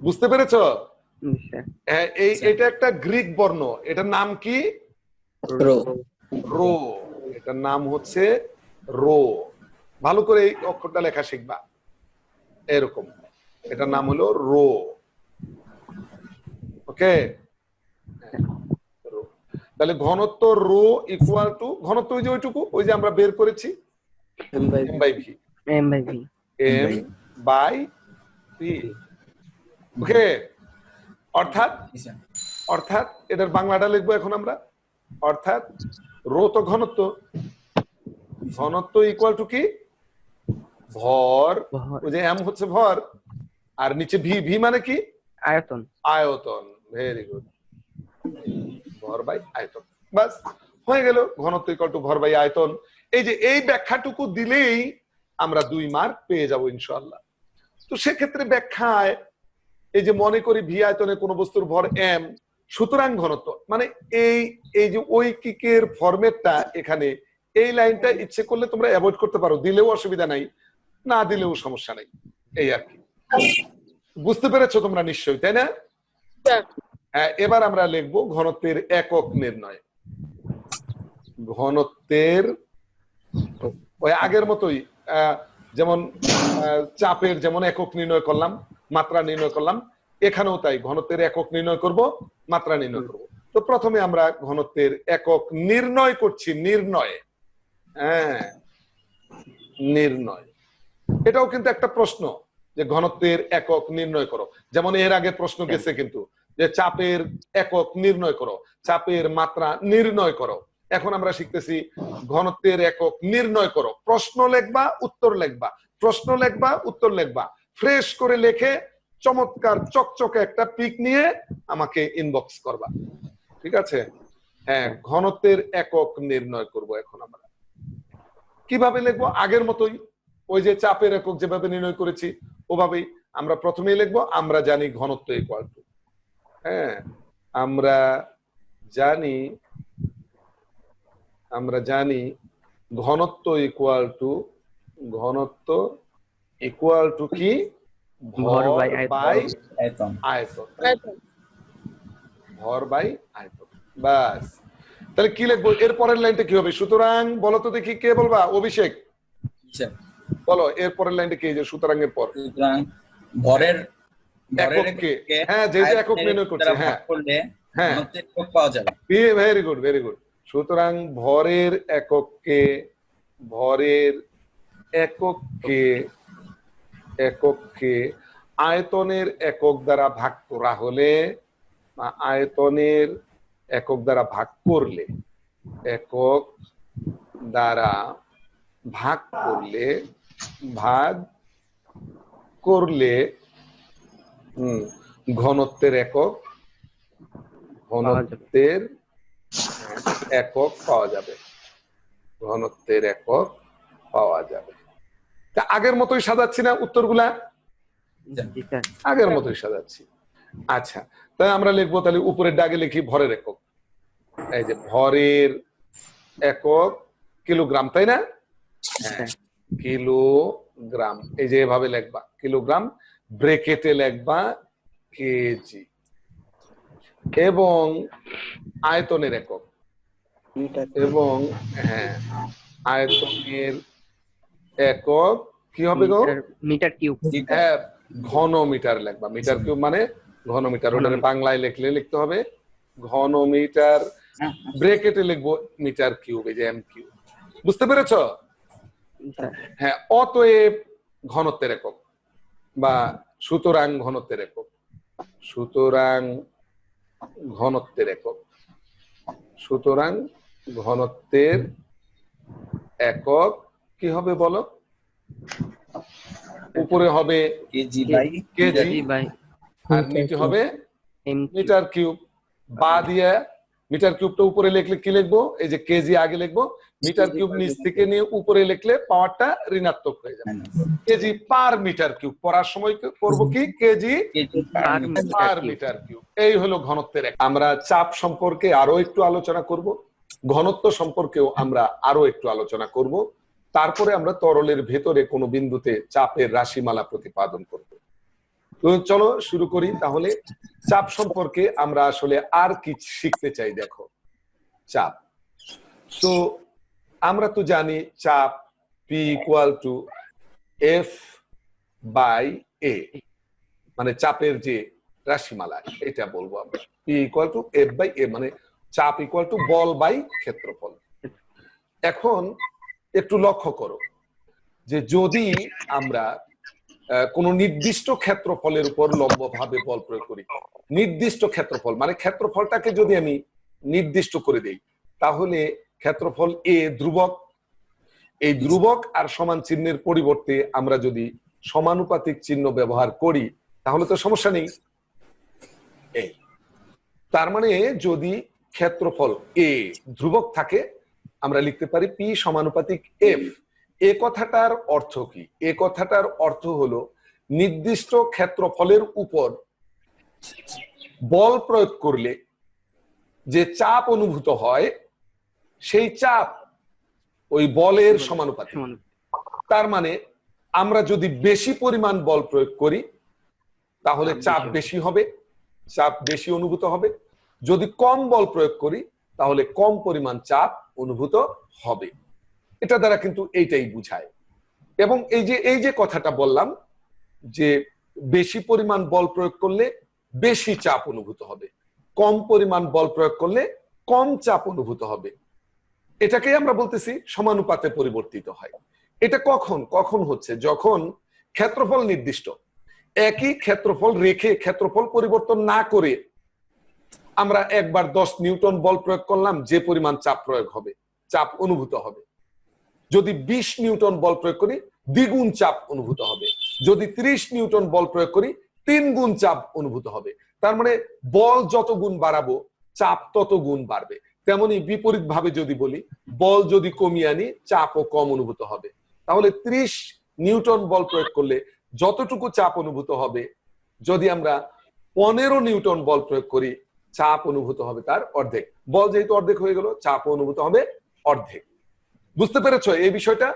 বুঝতে পেরেছো? হ্যাঁ, এটা একটা গ্রিক বর্ণ, এটার নাম কি? রো। রো। এটার নাম হচ্ছে রো। ভালো করে এই অক্ষরটা লেখা শিখবা, এরকম। এটার নাম হলো রো। ওকে, তাহলে ঘনত্ব রো ইকুয়াল টু ঘনত্ব ওই যে ওইটুকু, ওই যে আমরা বের করেছি M by V. M by V. M by V. Okay, অর্থাৎ অর্থাৎ এটার বাংলাটা লিখবো এখন আমরা। অর্থাৎ রো তো ঘনত্ব, ঘনত্ব ইকুয়াল টু কি? ভর। ওই যে এম হচ্ছে ভর, আর নিচে ভি, ভি মানে কি? আয়তন। আয়তন। ভেরি গুড, ভর বাই আয়তন। বাস হয়ে গেল, ঘনত্ব ইকুয়াল টু ভর বাই আয়তন। এই যে এই ব্যাখ্যাটুকু দিলেই আমরা 2 মার্ক পেয়ে যাব ইনশাআল্লাহ। তো সেক্ষেত্রে ব্যাখ্যায় এই যে মনে করি ভি আয়তনে কোন বস্তুর ভর এম, সুতরাং ঘনত্ব মানে এই এই যে ঐকিকের ফরম্যাটটা এখানে, এই লাইনটা ইচ্ছে করলে তোমরা অ্যাভয়েড করতে পারো, দিলেও অসুবিধা নাই, না দিলেও সমস্যা নাই, এই আর কি। বুঝতে পেরেছো তোমরা নিশ্চয়ই, তাই না? হ্যাঁ, এবার আমরা লিখবো ঘনত্বের একক নির্ণয়। ঘনত্বের ওই আগের মতোই, যেমন চাপের যেমন একক নির্ণয় করলাম, মাত্রা নির্ণয় করলাম, এখানেও তাই ঘনত্বের একক নির্ণয় করব, মাত্রা নির্ণয় করব। তো প্রথমে আমরা ঘনত্বের একক নির্ণয় করছি। নির্ণয়, হ্যাঁ নির্ণয়, এটাও কিন্তু একটা প্রশ্ন যে ঘনত্বের একক নির্ণয় করো। যেমন এর আগে প্রশ্ন গেছে কিন্তু যে চাপের একক নির্ণয় করো, চাপের মাত্রা নির্ণয় করো। এখন আমরা শিখতেছি ঘনত্বের একক নির্ণয় করো। প্রশ্ন লিখবা, উত্তর লিখবা, প্রশ্ন লিখবা, উত্তর লিখবা, ফ্রেশ করে লিখে চমৎকার চকচকে একটা পিক নিয়ে আমাকে ইনবক্স করবা, ঠিক আছে? হ্যাঁ, ঘনত্বের একক নির্ণয় করব এখন আমরা। কিভাবে লিখবো? আগের মতোই, ওই যে চাপের একক যেভাবে নির্ণয় করেছি ওভাবেই আমরা প্রথমেই লিখবো আমরা জানি ঘনত্ব ইকুয়াল টু, হ্যাঁ আমরা জানি ঘনত্ব ইকুয়াল টু, ঘনত্ব ইকুয়াল টু কি? ভর বাই আয়তন। ভর বাই আয়তন। বাস, তাহলে কি লিখবো? এর পরের লাইনটা কি হবে? সুতরাং বলো তো দেখি, কে বলবা? অভিষেক বলো, এর পরের লাইনটা কি? যে সুতরাং এর পর ভরের এককে, হ্যাঁ যেহেতু একক নির্ণয় করছে, হ্যাঁ হ্যাঁ পাওয়া যাবে। Very good, very good. সুতরাং ভরের এককে, ভরের এককে আয়তনের একক দ্বারা ভাগ করা হলে, আয়তনের একক দ্বারা ভাগ করলে, একক দ্বারা ভাগ করলে ঘনত্বের একক পাওয়া যাবে। ঘনত্বের একক পাওয়া যাবে। তা আগের মতোই সাজাচ্ছি না উত্তরগুলা? আগের মতোই সাজাচ্ছি। আচ্ছা, তাই আমরা লিখবো, তাহলে উপরের দাগে লিখি ভরের একক। এই যে ভরের একক কিলোগ্রাম, তাই না? কিলোগ্রাম, এই যে এভাবে লিখবা কিলোগ্রাম, ব্রেকেটে লিখবা কেজি। এবং আয়তনের একক, এবং হ্যাঁ আয়তনের একক কি হবে গো? Metre cube. হ্যাঁ, ঘনমিটার লিখবা। মিটার কিউব মানে ঘনমিটার, ওটার বাংলায় লিখতে হবে ঘনমিটার, ব্রেকেটে লিখবো মিটার কিউব, এই যে এম কিউব। বুঝতে পেরেছো? হ্যাঁ, অতএব ঘনত্বের একক বা সুতরাং ঘনত্বের একক, সুতরাং ঘনত্বের একক, সুতরাং ঘনত্বের একক কি হবে বলো? উপরে হবে কেজি বাই কেজি জি ভাই আর নিচে হবে এম মিটার কিউব। বা দিয়ে মিটার কিউবটা উপরে লিখলে কি লিখবো? এই যে কেজি আগে লিখবো, মিটার কিউব নিচ থেকে নিয়ে উপরে লিখলে পাওয়ারটা ঋণাত্মক হয়ে যাবে। কেজি পার মিটার কিউব পড়ার সময় করব কি? KG per metre cube. এই হলো ঘনত্বের একক। আমরা চাপ সম্পর্কে আরো একটু আলোচনা করব, ঘনত্ব সম্পর্কেও আমরা আরো একটু আলোচনা করব, তারপরে আমরা তরলের ভেতরে কোনো বিন্দুতে চাপের রাশিমালা প্রতিপাদন করব। তো চলো শুরু করি তাহলে। চাপ সম্পর্কে আমরা আসলে আর কি শিখতে চাই? দেখো, চাপ তো আমরা তো জানি চাপ P equal to F by A, মানে চাপের যে রাশিমালা এটা বলবো আমরা। P equal to F by A মানে চাপ ইকুয়াল টু বল বাই ক্ষেত্রফল। এখন একটু লক্ষ্য করো যে যদি আমরা কোনো নির্দিষ্ট ক্ষেত্রফলের উপর লম্বভাবে বল প্রয়োগ করি, নির্দিষ্ট ক্ষেত্রফল মানে ক্ষেত্রফলটাকে যদি আমি নির্দিষ্ট করে দেই, তাহলে ক্ষেত্রফল এ ধ্রুবক, এই ধ্রুবক আর সমান চিহ্নের পরিবর্তে আমরা যদি সমানুপাতিক চিহ্ন ব্যবহার করি তাহলে তো সমস্যা নেই। এই তার মানে যদি ক্ষেত্রফল এ ধ্রুবক থাকে আমরা লিখতে পারি পি সমানুপাতিক এফ। এ কথাটার অর্থ কি? এ কথাটার অর্থ হলো নির্দিষ্ট ক্ষেত্রফলের উপর বল প্রয়োগ করলে যে চাপ অনুভূত হয় সেই চাপ ওই বলের সমানুপাতিক। তার মানে আমরা যদি বেশি পরিমাণ বল প্রয়োগ করি তাহলে চাপ বেশি হবে, চাপ বেশি অনুভূত হবে। যদি কম বল প্রয়োগ করি তাহলে কম পরিমাণ চাপ অনুভূত হবে। এটা দ্বারা কিন্তু এইটাই বুঝায়। এবং এই যে কথাটা বললাম যে বেশি পরিমাণ বল প্রয়োগ করলে বেশি চাপ অনুভূত হবে, কম পরিমাণ বল প্রয়োগ করলে কম চাপ অনুভূত হবে, এটাকেই আমরা বলতেছি সমানুপাতে পরিবর্তিত হয়। এটা কখন হচ্ছে? যখন ক্ষেত্রফল নির্দিষ্ট, একই ক্ষেত্রফল রেখে ক্ষেত্রফল পরিবর্তন না করে আমরা একবার 10 নিউটন বল প্রয়োগ করলাম, যে পরিমাণ চাপ প্রয়োগ হবে, চাপ অনুভূত হবে। যদি 20 নিউটন বল প্রয়োগ করি দ্বিগুণ চাপ অনুভূত হবে, যদি 30 নিউটন বল প্রয়োগ করি 3 গুণ চাপ অনুভূত হবে। তার মানে বল যত গুণ বাড়াবো চাপ তত গুণ বাড়বে। তেমনি বিপরীত ভাবে যদি বলি, বল যদি কমিয়ে আনি চাপও কম অনুভূত হবে। তাহলে 30 নিউটন বল প্রয়োগ করলে যতটুকু চাপ অনুভূত হবে, যদি আমরা 15 নিউটন বল প্রয়োগ করি চাপ অনুভূত হবে তার অর্ধেক। বল যেহেতু অর্ধেক হয়ে গেল চাপ অনুভূত হবে অর্ধেক। বুঝতে পেরেছো এই বিষয়টা?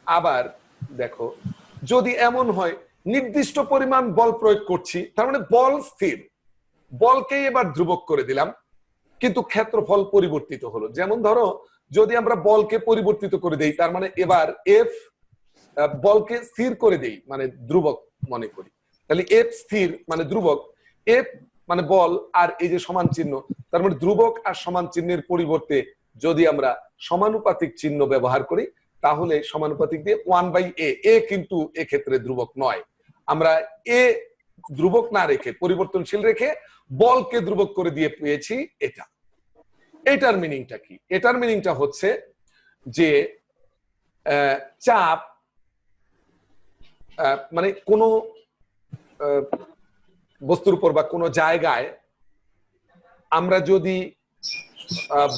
আবার দেখো, যদি এমন হয় নির্দিষ্ট পরিমাণ বল প্রয়োগ করছি, তার মানে বল স্থির, বলকে এবার ধ্রুবক করে দিলাম কিন্তু ক্ষেত্রফল পরিবর্তিত হলো। যেমন ধরো যদি আমরা বলকে পরিবর্তিত করে দেই, তার মানে এবার এফ বলকে স্থির করে দেই মানে ধ্রুবক মনে করি, তাহলে এফ স্থির মানে ধ্রুবক, এফ মানে বল আর এই যে সমান চিহ্ন, তার মানে ধ্রুবক আর সমান চিহ্নের পরিবর্তে যদি আমরা সমানুপাতিক চিহ্ন ব্যবহার করি তাহলে সমানুপাতিক দিয়ে 1/a, এ কিন্তু এক্ষেত্রে ধ্রুবক নয়। আমরা এ ধ্রুবক না রেখে পরিবর্তনশীল রেখে বলকে ধ্রুবক করে দিয়ে পেয়েছি এটা। এটার মিনিংটা কি? এটার মিনিংটা হচ্ছে যে চাপ মানে কোনো বস্তুর উপর বা কোনো জায়গায় আমরা যদি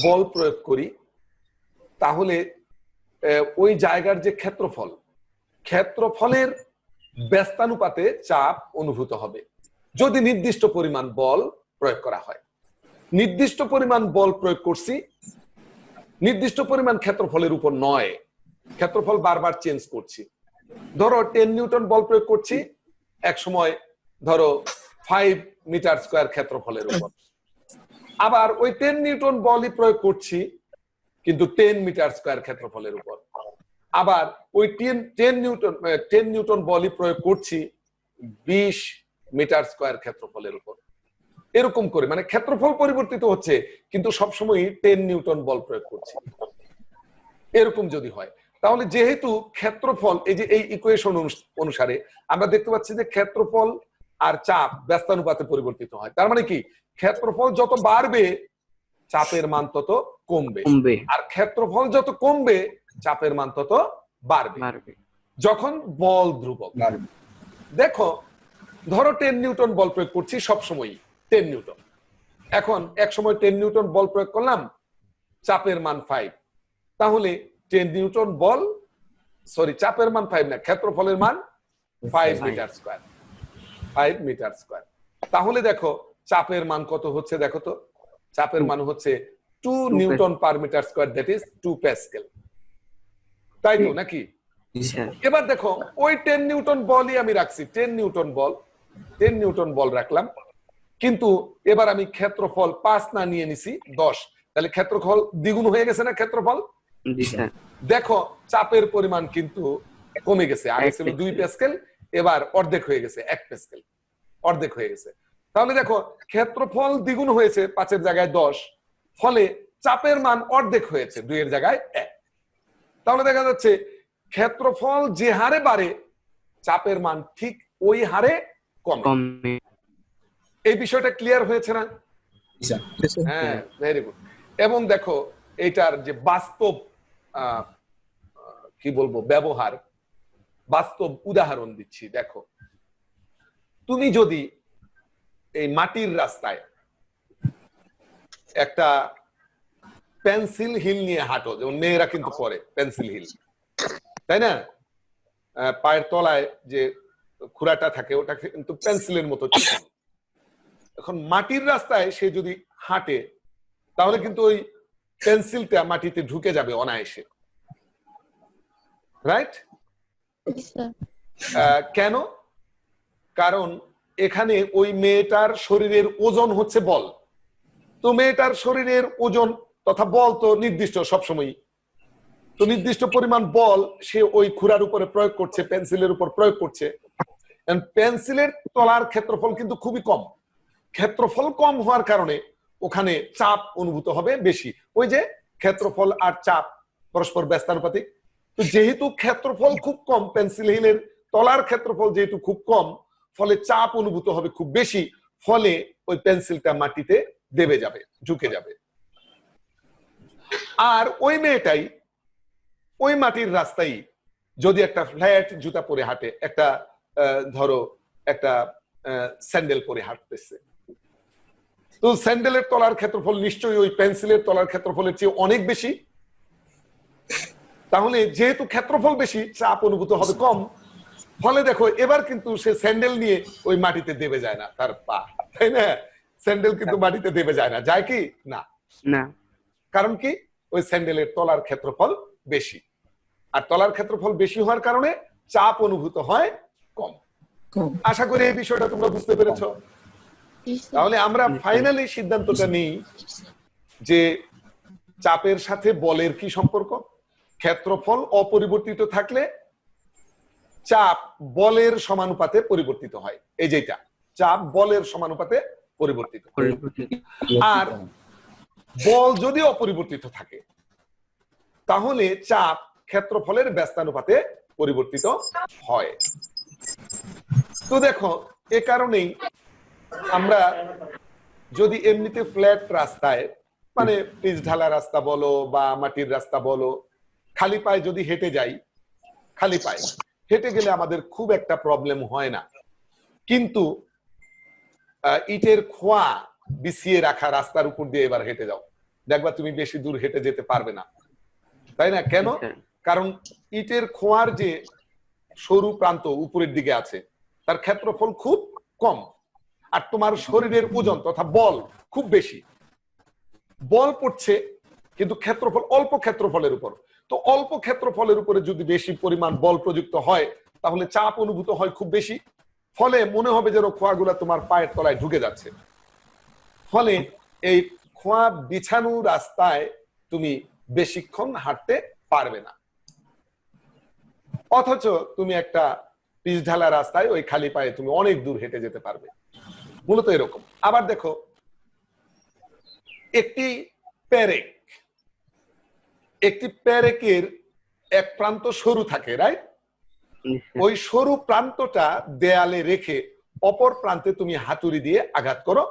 বল প্রয়োগ করি তাহলে ওই জায়গার যে ক্ষেত্রফল, ক্ষেত্রফলের ব্যস্তানুপাতে চাপ অনুভূত হবে যদি নির্দিষ্ট পরিমাণ বল প্রয়োগ করা হয়। নির্দিষ্ট পরিমাণ বল প্রয়োগ করছি, নির্দিষ্ট পরিমাণ ক্ষেত্রফলের উপর নয়, ক্ষেত্রফল বারবার চেঞ্জ করছি। ধরো 10 নিউটন বল প্রয়োগ করছি এক সময়, ধরো 5 মিটার স্কয়ার ক্ষেত্রফলের উপর, আবার ওই 10 নিউটন বলই প্রয়োগ করছি কিন্তু 10 মিটার স্কয়ার ক্ষেত্রফলের উপর, আবার ওই 10 নিউটন বলই প্রয়োগ করছি 20 মিটার স্কয়ার ক্ষেত্রফলের উপর। এরকম করে মানে ক্ষেত্রফল পরিবর্তিত হচ্ছে কিন্তু সবসময় 10 নিউটন বল প্রয়োগ করছি। এরকম যদি হয় তাহলে যেহেতু ক্ষেত্রফল এই যে এই ইকুয়েশন অনুসারে আমরা দেখতে পাচ্ছি যে ক্ষেত্রফল আর চাপ ব্যস্তানুপাতে পরিবর্তিত হয়। তার মানে কি ক্ষেত্রফল যত বাড়বে চাপের মান তত কমবে, কমবে, আর ক্ষেত্রফল যত কমবে চাপের মান তত বাড়বে বাড়বে। যখন বল ধ্রুবক। বাড়বে। দেখো ধরো 10 নিউটন বল প্রয়োগ করছি সবসময় 10 নিউটন, এখন এক সময় 10 নিউটন বল প্রয়োগ করলাম, চাপের মান 5, তাহলে 10 নিউটন বল, সরি চাপের মান 5 না, ক্ষেত্রফলের মান 5 মিটার স্কয়ার, 5 মিটার স্কয়ার। তাহলে দেখো চাপের মান কত হচ্ছে, দেখো তো চাপের মান হচ্ছে 2 newton per metre square, that is 2 pascal, তাই তো নাকি? এবার দেখো ওই 10 নিউটন বলই আমি রাখছি, 10 নিউটন বল, 10 নিউটন বল রাখলাম, কিন্তু এবার আমি ক্ষেত্রফল 5 না নিয়ে নিছি 10, তাহলে ক্ষেত্রফল দ্বিগুণ হয়ে গেছে না ক্ষেত্রফল? জি স্যার। দেখো চাপের পরিমাণ কিন্তু কমে গেছে, আগে ছিল 2 প্যাসকেল, এবার অর্ধেক হয়ে গেছে 1 প্যাসকেল, অর্ধেক হয়ে গেছে। তাহলে দেখো ক্ষেত্রফল দ্বিগুণ হয়েছে 5 এর জায়গায় 10, ফলে চাপের মান অর্ধেক হয়েছে 2 এর জায়গায় 1। তাহলে দেখা যাচ্ছে ক্ষেত্রফল যে হারে বাড়ে চাপের মান ঠিক ওই হারে কমে। কমে। এই বিষয়টা ক্লিয়ার হয়েছে না? হ্যাঁ, ভেরি গুড। এবং দেখো এটার যে বাস্তব কি বলবো ব্যবহার, বাস্তব উদাহরণ দিচ্ছি। দেখো তুমি যদি এই মাটির রাস্তায় একটা পেন্সিল হিল নিয়ে হাঁটো, যেমন মেয়েরা কিন্তু পরে পেন্সিল হিল, তাই না? পায়ের তলায় যে খুঁড়াটা থাকে ওটা কিন্তু পেন্সিলের মতো চিকন। এখন মাটির রাস্তায় সে যদি হাঁটে তাহলে কিন্তু ওই পেন্সিলটা মাটিতে ঢুকে যাবে অনায়াসে, রাইট? কেন? কারণ এখানে ওই মেয়েটার শরীরের ওজন হচ্ছে বল, তো মেয়েটার শরীরের ওজন তথা বল তো নির্দিষ্ট সবসময়, তো নির্দিষ্ট পরিমাণ বল সে ওই খুঁড়ার উপরে প্রয়োগ করছে, পেন্সিলের উপর প্রয়োগ করছে। পেন্সিলের তলার ক্ষেত্রফল কিন্তু খুবই কম, ক্ষেত্রফল কম হওয়ার কারণে ওখানে চাপ অনুভূত হবে বেশি। ওই যে ক্ষেত্রফল আর চাপ পরস্পর ব্যস্তানুপাতিক, তো যেহেতু ক্ষেত্রফল খুব কম, পেন্সিল হিলের তলার ক্ষেত্রফল যেহেতু খুব কম, ফলে চাপ অনুভূত হবে খুব বেশি, ফলে ওই পেন্সিলটা মাটিতে দেবে যাবে, ঝুঁকে যাবে। আর ওই মেয়েটাই ওই মাটির রাস্তায় যদি একটা ফ্ল্যাট জুতা পরে হাঁটে, একটা ধরো একটা স্যান্ডেল পরে হাঁটতেছে, তো স্যান্ডেলের তলার ক্ষেত্রফল নিশ্চয়ই ওই পেন্সিলের তলার ক্ষেত্রফলের চেয়ে অনেক বেশি। তাহলে যেহেতু ক্ষেত্রফল বেশি চাপ অনুভূত হবে কম, ফলে দেখো এবার কিন্তু সে স্যান্ডেল নিয়ে ওই মাটিতে দেবে যায় না তার পা, তাই না? স্যান্ডেল কিন্তু মাটিতে দেবে যায় না, যায় কি না? না। কারণ কি? ওই স্যান্ডেলের তলার ক্ষেত্রফল বেশি, আর তলার ক্ষেত্রফল বেশি হওয়ার কারণে চাপ অনুভূত হয় কম। আশা করি এই বিষয়টা তোমরা বুঝতে পেরেছো। তাহলে আমরা ফাইনালি সিদ্ধান্তটা নিই যে চাপের সাথে বলের কি সম্পর্ক? ক্ষেত্রফল অপরিবর্তিত থাকলে চাপ বলের সমানুপাতে পরিবর্তিত হয়, এই যেটা চাপ বলের সমানুপাতে পরিবর্তিত। আর বল যদি অপরিবর্তিত থাকে তাহলে চাপ ক্ষেত্রফলের ব্যস্তানুপাতে পরিবর্তিত হয়। তো দেখো এ কারণেই আমরা যদি এমনিতে ফ্ল্যাট রাস্তায়, মানে পিচ ঢালা রাস্তা বলো বা মাটির রাস্তা বলো, খালি পায়ে যদি হেঁটে যাই, খালি পায়ে হেঁটে গেলে আমাদের খুব একটা প্রবলেম হয় না। কিন্তু ইটের খোয়া বিছিয়ে রাখা রাস্তার উপর দিয়ে এবার হেঁটে যাও, দেখবা তুমি বেশি দূর হেঁটে যেতে পারবে না, তাই না? কেন? কারণ ইটের খোয়ার যে সরু প্রান্ত উপরের দিকে আছে তার ক্ষেত্রফল খুব কম, আর তোমার শরীরের ওজন তথা বল খুব বেশি, বল পড়ছে কিন্তু ক্ষেত্রফল অল্প ক্ষেত্রফলের উপর। তো অল্প ক্ষেত্রফলের উপরে যদি বেশি পরিমাণ বল প্রযুক্ত হয় তাহলে চাপ অনুভূত হয় খুব বেশি, ফলে মনে হবে যেন খোয়াগুলা তোমার পায়ের তলায় ঢুকে যাচ্ছে। ফলে এই খোয়া বিছানো রাস্তায় তুমি বেশিক্ষণ হাঁটতে পারবে না, অথচ তুমি একটা পিচ ঢালা রাস্তায় ওই খালি পায়ে তুমি অনেক দূর হেঁটে যেতে পারবে। মূলত এরকম। আবার দেখো একটি পেরেক, একটি পেরেকের এক প্রান্ত সরু থাকে, রাইট? ওই সরু প্রান্তটা দেয়ালে রেখে অপর প্রান্তে তুমি হাতুড়ি দিয়ে আঘাত করো,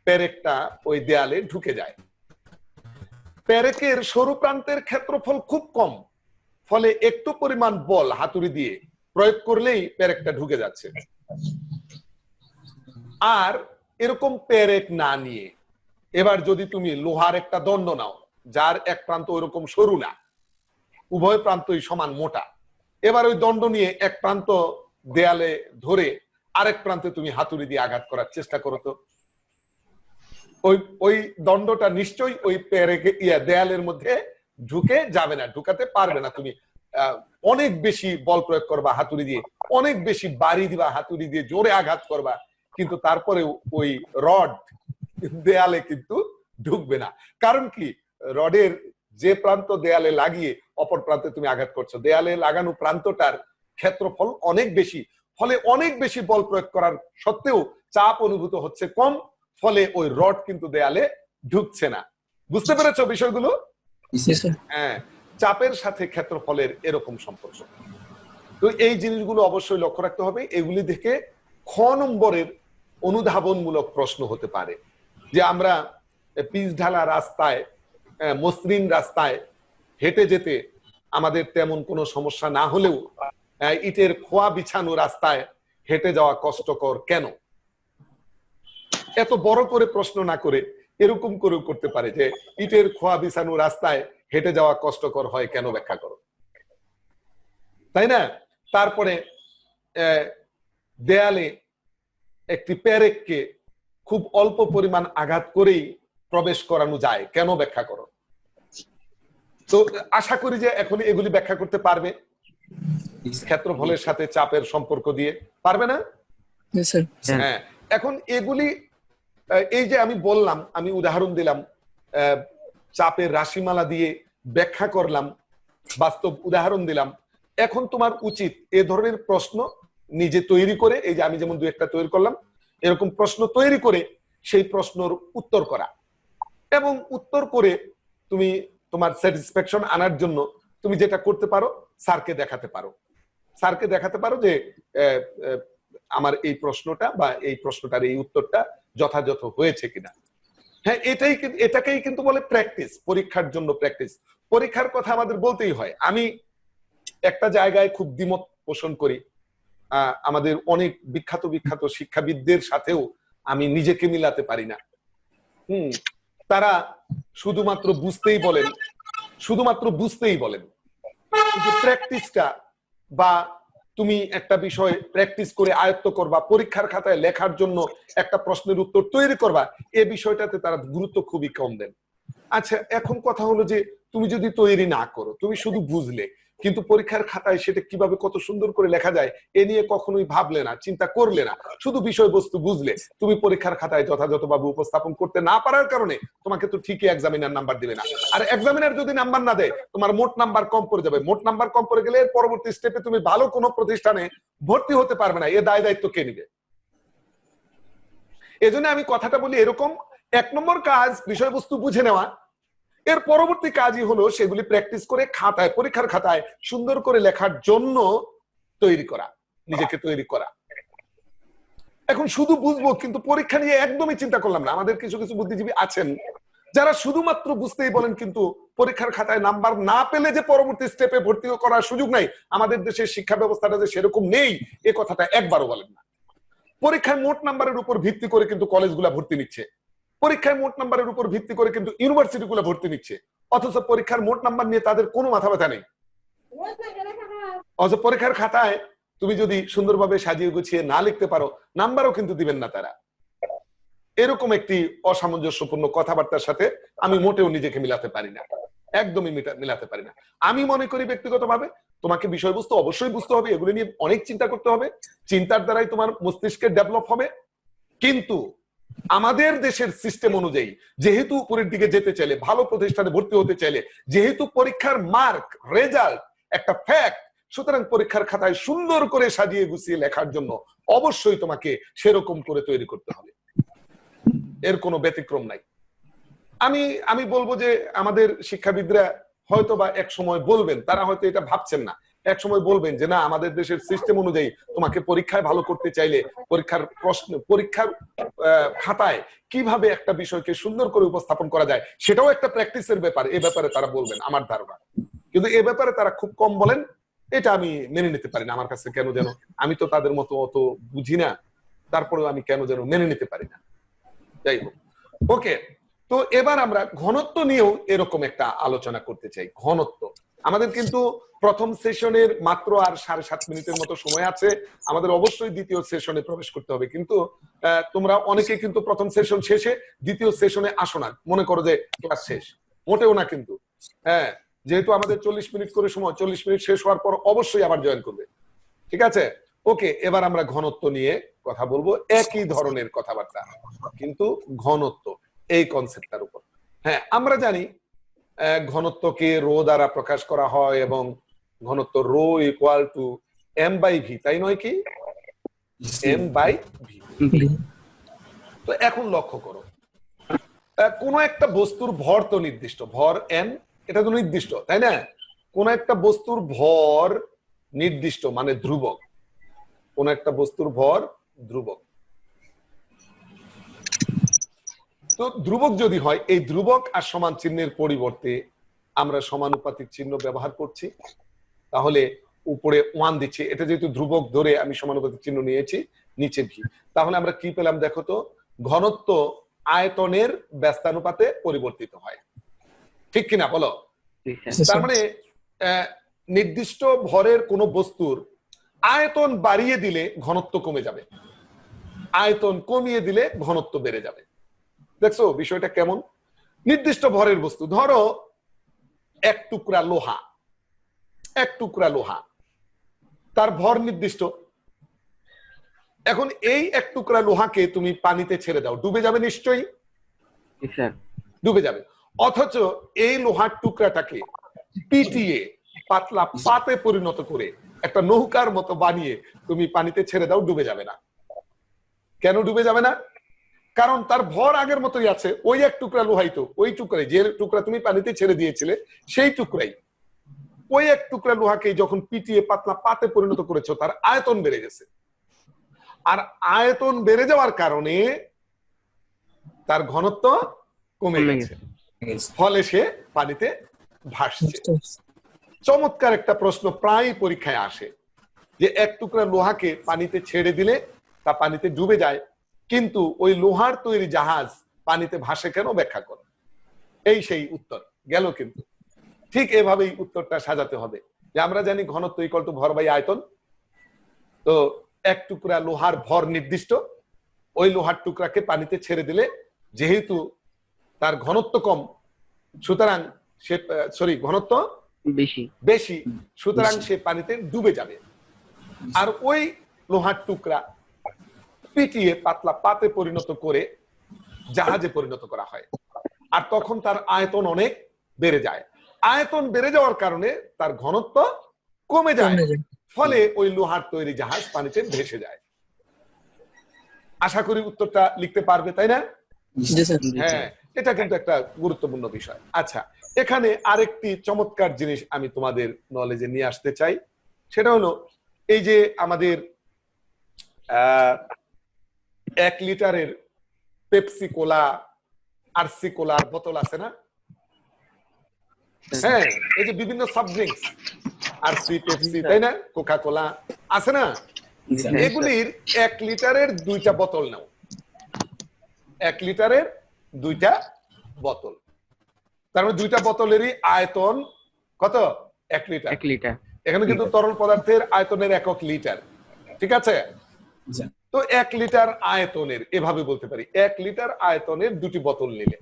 পেরেকটা ওই দেয়ালে ঢুকে যায়। পেরেকের সরু প্রান্তের ক্ষেত্রফল খুব কম, ফলে একটু পরিমাণ বল হাতুড়ি দিয়ে প্রয়োগ করলেই পেরেকটা ঢুকে যাচ্ছে। আর এরকম পেরেক না নিয়ে এবার যদি তুমি লোহার একটা দণ্ড নাও, যার এক প্রান্ত ওইরকম সরু না, উভয় প্রান্তই সমান মোটা, এবার ওই দণ্ড নিয়ে এক প্রান্ত দেয়ালে ধরে আরেক প্রান্তে তুমি হাতুড়ি দিয়ে আঘাত করার চেষ্টা করো তো, ওই ওই দণ্ডটা নিশ্চয়ই ওই পেরেকে দেয়ালের মধ্যে ঢুকে যাবে না, ঢুকাতে পারবে না। তুমি অনেক বেশি বল প্রয়োগ করবা হাতুড়ি দিয়ে, অনেক বেশি বাড়ি দিবা হাতুড়ি দিয়ে, জোরে আঘাত করবা, কিন্তু তারপরেও ওই রড দেয়ালে কিন্তু ঢুকবে না। কারণ কি, রডের যে প্রান্ত দেয়ালে লাগিয়ে অপর প্রান্তে তুমি আঘাত করছো, দেয়ালে লাগানো প্রান্তটার ক্ষেত্রফল অনেক বেশি, ফলে অনেক বেশি বল প্রয়োগ করার সত্ত্বেও চাপ অনুভূত হচ্ছে কম, ফলে ওই রড কিন্তু দেয়ালে ঢুকছে না। বুঝতে পেরেছো বিষয়গুলো? হ্যাঁ, চাপের সাথে ক্ষেত্রফলের এরকম সম্পর্ক। তো এই জিনিসগুলো অবশ্যই লক্ষ্য রাখতে হবে। এগুলি থেকে খ নম্বরের অনুধাবনমূলক প্রশ্ন হতে পারে যে আমরা পিচ ঢালা রাস্তায়, মসৃণ রাস্তায় হেঁটে যেতে আমাদের তেমন কোনো সমস্যা না হলেও ইটের খোয়া বিছানো রাস্তায় হেঁটে যাওয়া কষ্টকর কেন? এত বড় করে প্রশ্ন না করে এরকম করেও করতে পারে যে ইটের খোয়া বিছানো রাস্তায় হেঁটে যাওয়া কষ্টকর হয় কেন, ব্যাখ্যা করো, তাই না? তারপরে দেয়ালে একটি পেরেককে খুব অল্প পরিমাণ আঘাত করেই প্রবেশ করানো যায় কেন, ব্যাখ্যা করো। তো আশা করি যে এখন এগুলি ব্যাখ্যা করতে পারবে ক্ষেত্রফলের সাথে চাপের সম্পর্ক দিয়ে, পারবে না? হ্যাঁ, এখন এগুলি, এই যে আমি বললাম, আমি উদাহরণ দিলাম, চাপের রাশিমালা দিয়ে ব্যাখ্যা করলাম, বাস্তব উদাহরণ দিলাম। এখন তোমার উচিত এ ধরনের প্রশ্ন নিজে তৈরি করে, এই যে আমি যেমন দু একটা তৈরি করলাম, এরকম প্রশ্ন তৈরি করে সেই প্রশ্নের উত্তর করা, এবং উত্তর করে তুমি তোমার স্যাটিসফ্যাকশন আনার জন্য তুমি যেটা করতে পারো, স্যারকে দেখাতে পারো, স্যারকে দেখাতে পারো যে আমার এই প্রশ্নটা বা এই প্রশ্নটার এই উত্তরটা যথাযথ হয়েছে কিনা। হ্যাঁ, এটাকেই কিন্তু বলে প্র্যাকটিস, পরীক্ষার জন্য প্র্যাকটিস। পরীক্ষার কথা আমাদের বলতেই হয়। আমি একটা জায়গায় খুব দ্বিমত পোষণ করি, আমাদের অনেক বিখ্যাত বিখ্যাত শিক্ষাবিদদের সাথেও আমি নিজেকে মিলাতে পারি না। তারা শুধুমাত্র বুঝতেই বলেন, শুধুমাত্র বুঝতেই বলেন, কিন্তু প্র্যাকটিসটা বা তুমি একটা বিষয় প্র্যাকটিস করে আয়ত্ত করবা, পরীক্ষার খাতায় লেখার জন্য একটা প্রশ্নের উত্তর তৈরি করবা, এই বিষয়টাতে তারা গুরুত্ব খুবই কম দেন। আচ্ছা, এখন কথা হলো যে তুমি যদি তৈরি না করো, তুমি শুধু বুঝলে, কিন্তু পরীক্ষার খাতায় সেটা কিভাবে কত সুন্দর করে লেখা যায় এ নিয়ে কখনোই ভাবলে না, চিন্তা করলে না, শুধু বিষয়বস্তু বুঝলে, তুমি পরীক্ষার খাতায় যথাযথভাবে উপস্থাপন করতে না পারার কারণে তোমাকে তো ঠিকই এক্সামিনার নাম্বার দিবে না। আর এক্সামিনার যদি নাম্বার না দেয়, তোমার মোট নাম্বার কম পড়ে যাবে। মোট নাম্বার কম পড়ে গেলে এর পরবর্তী স্টেপে তুমি ভালো কোনো প্রতিষ্ঠানে ভর্তি হতে পারবে না। এ দায় দায়িত্ব কে নিবে? এজন্য আমি কথাটা বলি এরকম, 1 নম্বর কাজ বিষয়বস্তু বুঝে নেওয়া, এর পরবর্তী কাজই হলো সেগুলি প্র্যাকটিস করে খাতায়, পরীক্ষার খাতায় সুন্দর করে লেখার জন্য তৈরি করা, নিজেকে তৈরি করা। এখন শুধু বুঝবো কিন্তু পরীক্ষা নিয়ে একদমই চিন্তা করলাম না। আমাদের কিছু কিছু বুদ্ধিজীবী আছেন যারা শুধুমাত্র বুঝতেই বলেন, কিন্তু পরীক্ষার খাতায় নাম্বার না পেলে যে পরবর্তী স্টেপে ভর্তি করার সুযোগ নাই, আমাদের দেশের শিক্ষা ব্যবস্থাটা যে সেরকম নেই এ কথাটা একবারও বলেন না। পরীক্ষায় মোট নাম্বারের উপর ভিত্তি করে কিন্তু কলেজগুলা ভর্তি নিচ্ছে, পরীক্ষায় মোট নাম্বারের উপর ভিত্তি করে কিন্তু ইউনিভার্সিটি গুলো ভর্তি নিচ্ছে, অথচ পরীক্ষার মোট নাম্বার নিয়ে তাদের কোনো মাথা ব্যথা নেই। অথচ পরীক্ষার খাতায় তুমি যদি সুন্দরভাবে সাজিয়ে গুছিয়ে না লিখতে পারো, নাম্বারও কিন্তু দিবেন না তারা। এরকম একটি অসামঞ্জস্যপূর্ণ কথাবার্তার সাথে আমি মোটেও নিজেকে মিলাতে পারি না, একদমই মিলাতে পারি না। আমি মনে করি ব্যক্তিগতভাবে তোমাকে বিষয়বস্তু অবশ্যই বুঝতে হবে, এগুলো নিয়ে অনেক চিন্তা করতে হবে, চিন্তার দ্বারাই তোমার মস্তিষ্কের ডেভেলপ হবে। কিন্তু আমাদের দেশের সিস্টেম অনুযায়ী যেহেতু উপরের দিকে যেতে চাইলে, ভালো প্রতিষ্ঠানে ভর্তি হতে চাইলে, যেহেতু পরীক্ষার মার্ক রেজাল্ট একটা ফ্যাক্ট, সুতরাং পরীক্ষার খাতায় সুন্দর করে সাজিয়ে গুছিয়ে লেখার জন্য অবশ্যই তোমাকে সেরকম করে তৈরি করতে হবে, এর কোনো ব্যতিক্রম নাই। আমি বলবো যে আমাদের শিক্ষাবিদরা হয়তো বা এক সময় বলবেন, তারা হয়তো এটা ভাবছেন না, এক সময় বলবেন যে না আমাদের দেশের সিস্টেম অনুযায়ী তোমাকে পরীক্ষায় ভালো করতে চাইলে পরীক্ষার খাতায় কিভাবে একটা বিষয়কে সুন্দর করে উপস্থাপন করা যায় সেটাও একটা প্র্যাকটিসের ব্যাপার, এ ব্যাপারে তারা বলবেন আমার ধারণা। কিন্তু এ ব্যাপারে তারা খুব কম বলেন, এটা আমি মেনে নিতে পারি না। আমার কাছে কেন যেন, আমি তো তাদের মতো অত বুঝি না, তারপরেও আমি কেন যেন মেনে নিতে পারি না। যাই হোক, ওকে। তো এবার আমরা ঘনত্ব নিয়েও এরকম একটা আলোচনা করতে চাই। ঘনত্ব আমাদের কিন্তু প্রথম সেশনের মাত্র আর 7.5 মিনিটের মতো সময় আছে, আমাদের অবশ্যই দ্বিতীয় সেশনে প্রবেশ করতে হবে। কিন্তু তোমরা অনেকে কিন্তু প্রথম সেশন শেষে দ্বিতীয় সেশনে আসো না, মনে করো যে ক্লাস শেষ, মোটেও না কিন্তু। হ্যাঁ, যেহেতু আমাদের 40 মিনিট করে সময়, 40 মিনিট শেষ হওয়ার পর অবশ্যই আবার জয়েন করবে, ঠিক আছে? ওকে, এবার আমরা ঘনত্ব নিয়ে কথা বলবো, একই ধরনের কথাবার্তা কিন্তু ঘনত্ব এই কনসেপ্টটার উপর। হ্যাঁ, আমরা জানি ঘনত্বকে রো দ্বারা প্রকাশ করা হয় এবং ঘনত্ব rho equal to M by V, তাই নয় কি? M by V. তো এখন লক্ষ্য করো, কোন একটা বস্তুর ভর তো নির্দিষ্ট, ভর এম, এটা তো নির্দিষ্ট, তাই না? কোন একটা বস্তুর ভর নির্দিষ্ট মানে ধ্রুবক, কোন একটা বস্তুর ভর ধ্রুবক। তো ধ্রুবক যদি হয়, এই ধ্রুবক আর সমান চিহ্নের পরিবর্তে আমরা সমানুপাতিক চিহ্ন ব্যবহার করছি, তাহলে উপরে 1 দিচ্ছি, এটা যেহেতু ধ্রুবক ধরে আমি সমানুপাতিক চিহ্ন নিয়েছি, নিচে ভি। তাহলে আমরা কি পেলাম দেখো তো, ঘনত্ব আয়তনের ব্যস্তানুপাতে পরিবর্তিত হয়, ঠিক কিনা বলো? তার মানে নির্দিষ্ট ভরের কোন বস্তুর আয়তন বাড়িয়ে দিলে ঘনত্ব কমে যাবে, আয়তন কমিয়ে দিলে ঘনত্ব বেড়ে যাবে। দেখছো বিষয়টা কেমন? নির্দিষ্ট ভরের বস্তু, ধরো এক টুকরা লোহা, এক টুকরা লোহা, তার ভর নির্দিষ্ট। এখন এই এক টুকরা লোহাকে তুমি পানিতে ছেড়ে দাও, ডুবে যাবে নিশ্চয়ই, ডুবে যাবে। অথচ এই লোহার টুকরাটাকে পিটিয়ে পাতলা পাতে পরিণত করে একটা নৌকার মতো বানিয়ে তুমি পানিতে ছেড়ে দাও, ডুবে যাবে না। কেন ডুবে যাবে না? কারণ তার ভর আগের মতোই আছে, ওই এক টুকরা লোহাই তো, ওই টুকরাই, যে টুকরা তুমি পানিতে ছেড়ে দিয়েছিলে সেই টুকরাই, ওই এক টুকরা লোহাকে যখন পিটিয়ে পাতলা পাতে পরিণত করেছো, তার আয়তন বেড়ে গেছে। আর আয়তন বেড়ে যাওয়ার কারণে তার ঘনত্ব কমে গেছে, ফলে সে পানিতে ভাসছে। চমৎকার একটা প্রশ্ন প্রায় পরীক্ষায় আসে, যে এক টুকরা লোহাকে পানিতে ছেড়ে দিলে তা পানিতে ডুবে যায়, কিন্তু ওই লোহার তৈরি জাহাজ পানিতে ভাসে কেন, ব্যাখ্যা করো। এই সেই উত্তর গেল। কিন্তু ঠিক এভাবেই উত্তরটা সাজাতে হবে, যে আমরা জানি ঘনত্ব ইকুয়াল টু ভর বাই আয়তন। তো এক টুকরা লোহার ভর নির্দিষ্ট, ওই লোহার টুকরাকে পানিতে ছেড়ে দিলে যেহেতু তার ঘনত্ব কম, সুতরাং সে ঘনত্ব বেশি, সুতরাং সে পানিতে ডুবে যাবে। আর ওই লোহার টুকরা পিটিয়ে পাতলা পাতে পরিণত করে জাহাজে পরিণত করা হয়, আর তখন তার আয়তন অনেক বেড়ে যায়। আয়তন বেড়ে যাওয়ার কারণে তার ঘনত্ব কমে যায়, ফলে ওই লোহার তৈরি জাহাজ পানিতে ভেসে যায়। আশা করি উত্তরটা লিখতে পারবে, তাই না? হ্যাঁ, এটা কিন্তু একটা গুরুত্বপূর্ণ বিষয়। আচ্ছা, এখানে আরেকটি চমৎকার জিনিস আমি তোমাদের নলেজে নিয়ে আসতে চাই, সেটা হলো এই যে আমাদের 1 লিটারের পেপসি কোলা, আরসি কোলার বোতল আছে না? হ্যাঁ, এই যে বিভিন্ন সফট ড্রিঙ্কস, আরসি, পেপসি, তাই না, কোকা কোলা আছে না? এগুলির 1 লিটারের 2টা বোতল নাও, 1 লিটারের 2টা বোতল, তার মানে 2টা বোতলেরই আয়তন কত? 1 লিটার। এখানে কিন্তু তরল পদার্থের আয়তনের একক লিটার, ঠিক আছে? তো 1 লিটার আয়তনের, এভাবে বলতে পারি, 1 লিটার আয়তনের 2টি বোতল নিলে,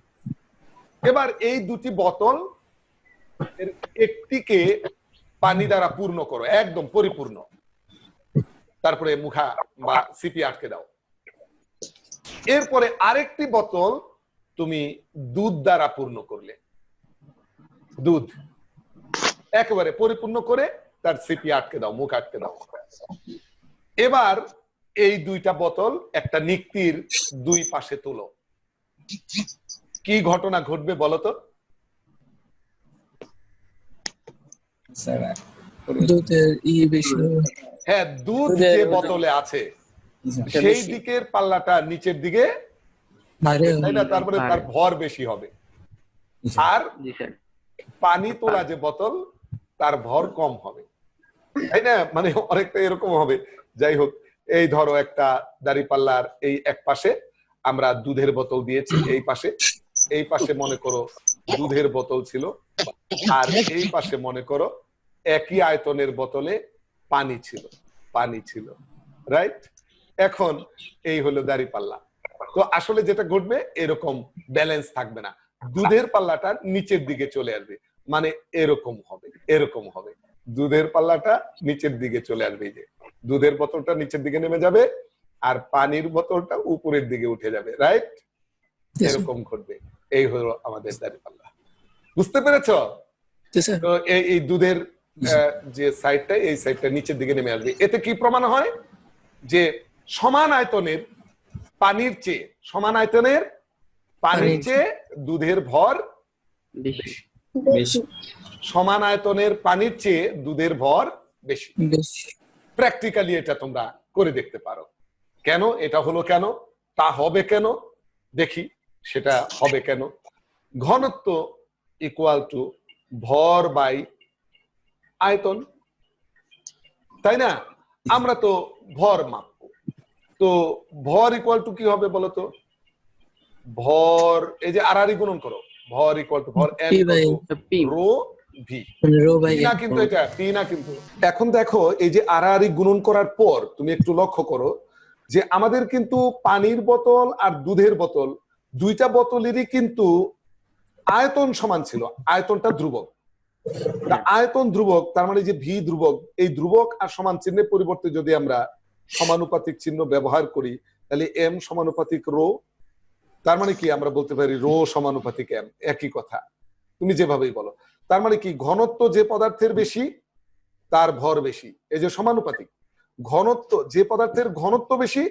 এবার এই 2টি বোতল একটিকে পানি দ্বারা পূর্ণ করো, একদম পরিপূর্ণ, তারপরে মুখা বা সিপি আটকে দাও। এরপরে আরেকটি বোতল তুমি দুধ দ্বারা পূর্ণ করলে, দুধ একেবারে পরিপূর্ণ করে তার সিপি আটকে দাও, মুখ আটকে দাও। এবার এই 2টা বোতল একটা নিক্তির 2 পাশে তুলো, কি ঘটনা ঘটবে বলো তো? দুধের বেশি হবে। হ্যাঁ, দুধ দুধের যে ওজন। বোতলে আছে এটা সেই বেশি। দিকের পাল্লাটা নিচের দিকে, ভারী তাই না? তারপরে ভারী। তার ভর বেশি হবে। আর জি স্যার। পানি তোলা যে বোতল তার ভর কম হবে, তাই না? মানে অনেকটা এরকম হবে। যাই হোক, এই ধরো একটা দাঁড়িপাল্লার এই এক পাশে আমরা দুধের বোতল দিয়েছি, এই পাশে মনে করো দুধের বোতল ছিল, আর এই পাশে মনে করো একই আয়তনের বোতলে পানি ছিল, রাইট? এখন এই হলো দাঁড়িপাল্লা। তো আসলে যেটা ঘটবে, এরকম ব্যালেন্স থাকবে না, দুধের পাল্লাটা নিচের দিকে চলে আসবে, মানে এরকম হবে দুধের পাল্লাটা নিচের দিকে চলে আসবে। এই যে দুধের বোতলটা নিচের দিকে নেমে যাবে আর পানির বোতলটা উপরের দিকে উঠে যাবে, রাইট? এরকম ঘটবে। এই হলো আমাদের দাঁড়িপাল্লা। বুঝতে পেরেছো? তো এই দুধের যে সাইডটা, এই সাইডটা নিচের দিকে নেমে আসবে। এতে কি প্রমাণ হয় যে সমান আয়তনের পানির চেয়ে দুধের ভর বেশি। বেশি। সমান আয়তনের পানির চেয়ে দুধের ভর বেশি। বেশি। প্র্যাকটিক্যালি এটা তোমরা করে দেখতে পারো। কেন এটা হলো, কেন তা হবে, কেন দেখি সেটা হবে কেন। ঘনত্ব ইকুয়াল টু ভর বাই আয়তন, তাই না? আমরা তো ভর মাপবো, তো ভর ইকুয়াল টু কি হবে বলতো? ভর, এই যে আর গুণন করো, ভর ইকুয়াল টু ভর P by পি। Rho V. রো বাই না কিন্তু এটা টি না কিন্তু। এখন দেখো, এই যে আর গুণন করার পর তুমি একটু লক্ষ্য করো যে আমাদের কিন্তু পানির বোতল আর দুধের বোতল, দুইটা বোতলেরই কিন্তু আয়তন সমান ছিল, আয়তনটা ধ্রুবক। তা আয়তন ধ্রুবক, তার মানে যে ভি ধ্রুবক, এই ধ্রুবক আর সমান চিহ্নের পরিবর্তে যদি আমরা সমানুপাতিক চিহ্ন ব্যবহার করি, তাহলে এম সমানুপাতিক রো। তার মানে কি আমরা বলতে পারি রো সমানুপাতিক এম, একই কথা, তুমি যেভাবেই বলো। তার মানে কি, ঘনত্ব যে পদার্থের বেশি তার ভর বেশি, এই যে সমানুপাতিক। ঘনত্ব, যে পদার্থের ঘনত্ব বেশি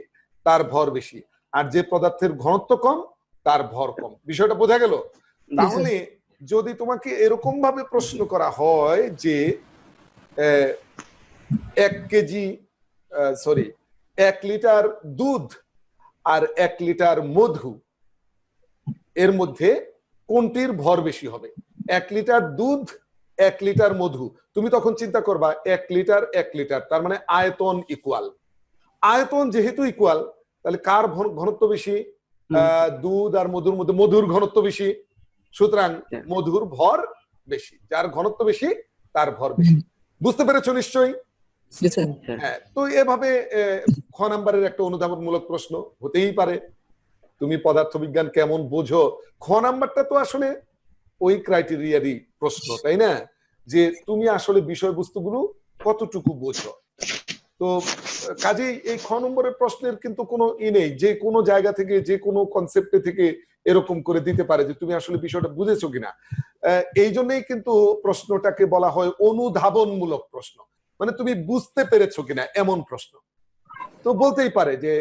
তার ভর বেশি, আর যে পদার্থের ঘনত্ব কম তার ভর কম। বিষয়টা বোঝা গেল? তাহলে যদি তোমাকে এরকম ভাবে প্রশ্ন করা হয় যে 1 লিটার দুধ আর 1 লিটার মধু, এর মধ্যে কোনটির ভর বেশি হবে? 1 লিটার দুধ 1 লিটার মধু, তুমি তখন চিন্তা করবা 1 লিটার 1 লিটার, তার মানে আয়তন ইকুয়াল। আয়তন যেহেতু ইকুয়াল, তাহলে কার ঘনত্ব বেশি? দুধ আর মধুর মধ্যে মধুর ঘনত্ব বেশি, সুতরাং মধুর ভর বেশি। যার ঘনত্ব বেশি তার ভর বেশি। বুঝতে পেরেছো নিশ্চয়ই? হ্যাঁ। তো এভাবে খ নাম্বারের একটা অনুধাবনমূলক প্রশ্ন হতেই পারে। তুমি পদার্থবিজ্ঞান কেমন বোঝো, খ নাম্বারটা তো আসলে ওই ক্রাইটেরিয়ারই প্রশ্ন, তাই না? যে তুমি আসলে বিষয়বস্তুগুলো কতটুকু বোঝো। তো কাজেই এই খ নম্বরের প্রশ্নের কিন্তু কোনো নেই, যে কোনো জায়গা থেকে যে কোনো কনসেপ্টে থেকে এরকম করে দিতে পারে যে তুমি আসলে বিষয়টা বুঝেছো কিনা। এই জন্যই কিন্তু প্রশ্নটাকে বলা হয় অনুধাবনমূলক প্রশ্ন, মানে তুমি বুঝতে পেরেছো কিনা এমন প্রশ্ন। তো বলতেই পারে যে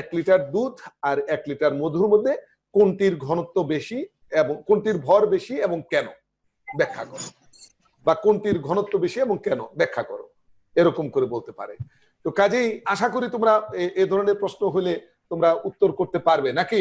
1 লিটার দুধ আর 1 লিটার মধুর মধ্যে কোনটির ঘনত্ব বেশি এবং কোনটির ভর বেশি এবং কেন ব্যাখ্যা করো, বা কোনটির ঘনত্ব বেশি এবং কেন ব্যাখ্যা করো, এরকম করে বলতে পারে। তো কাজেই আশা করি তোমরা এ ধরনের প্রশ্ন হলে তোমরা উত্তর করতে পারবে নাকি?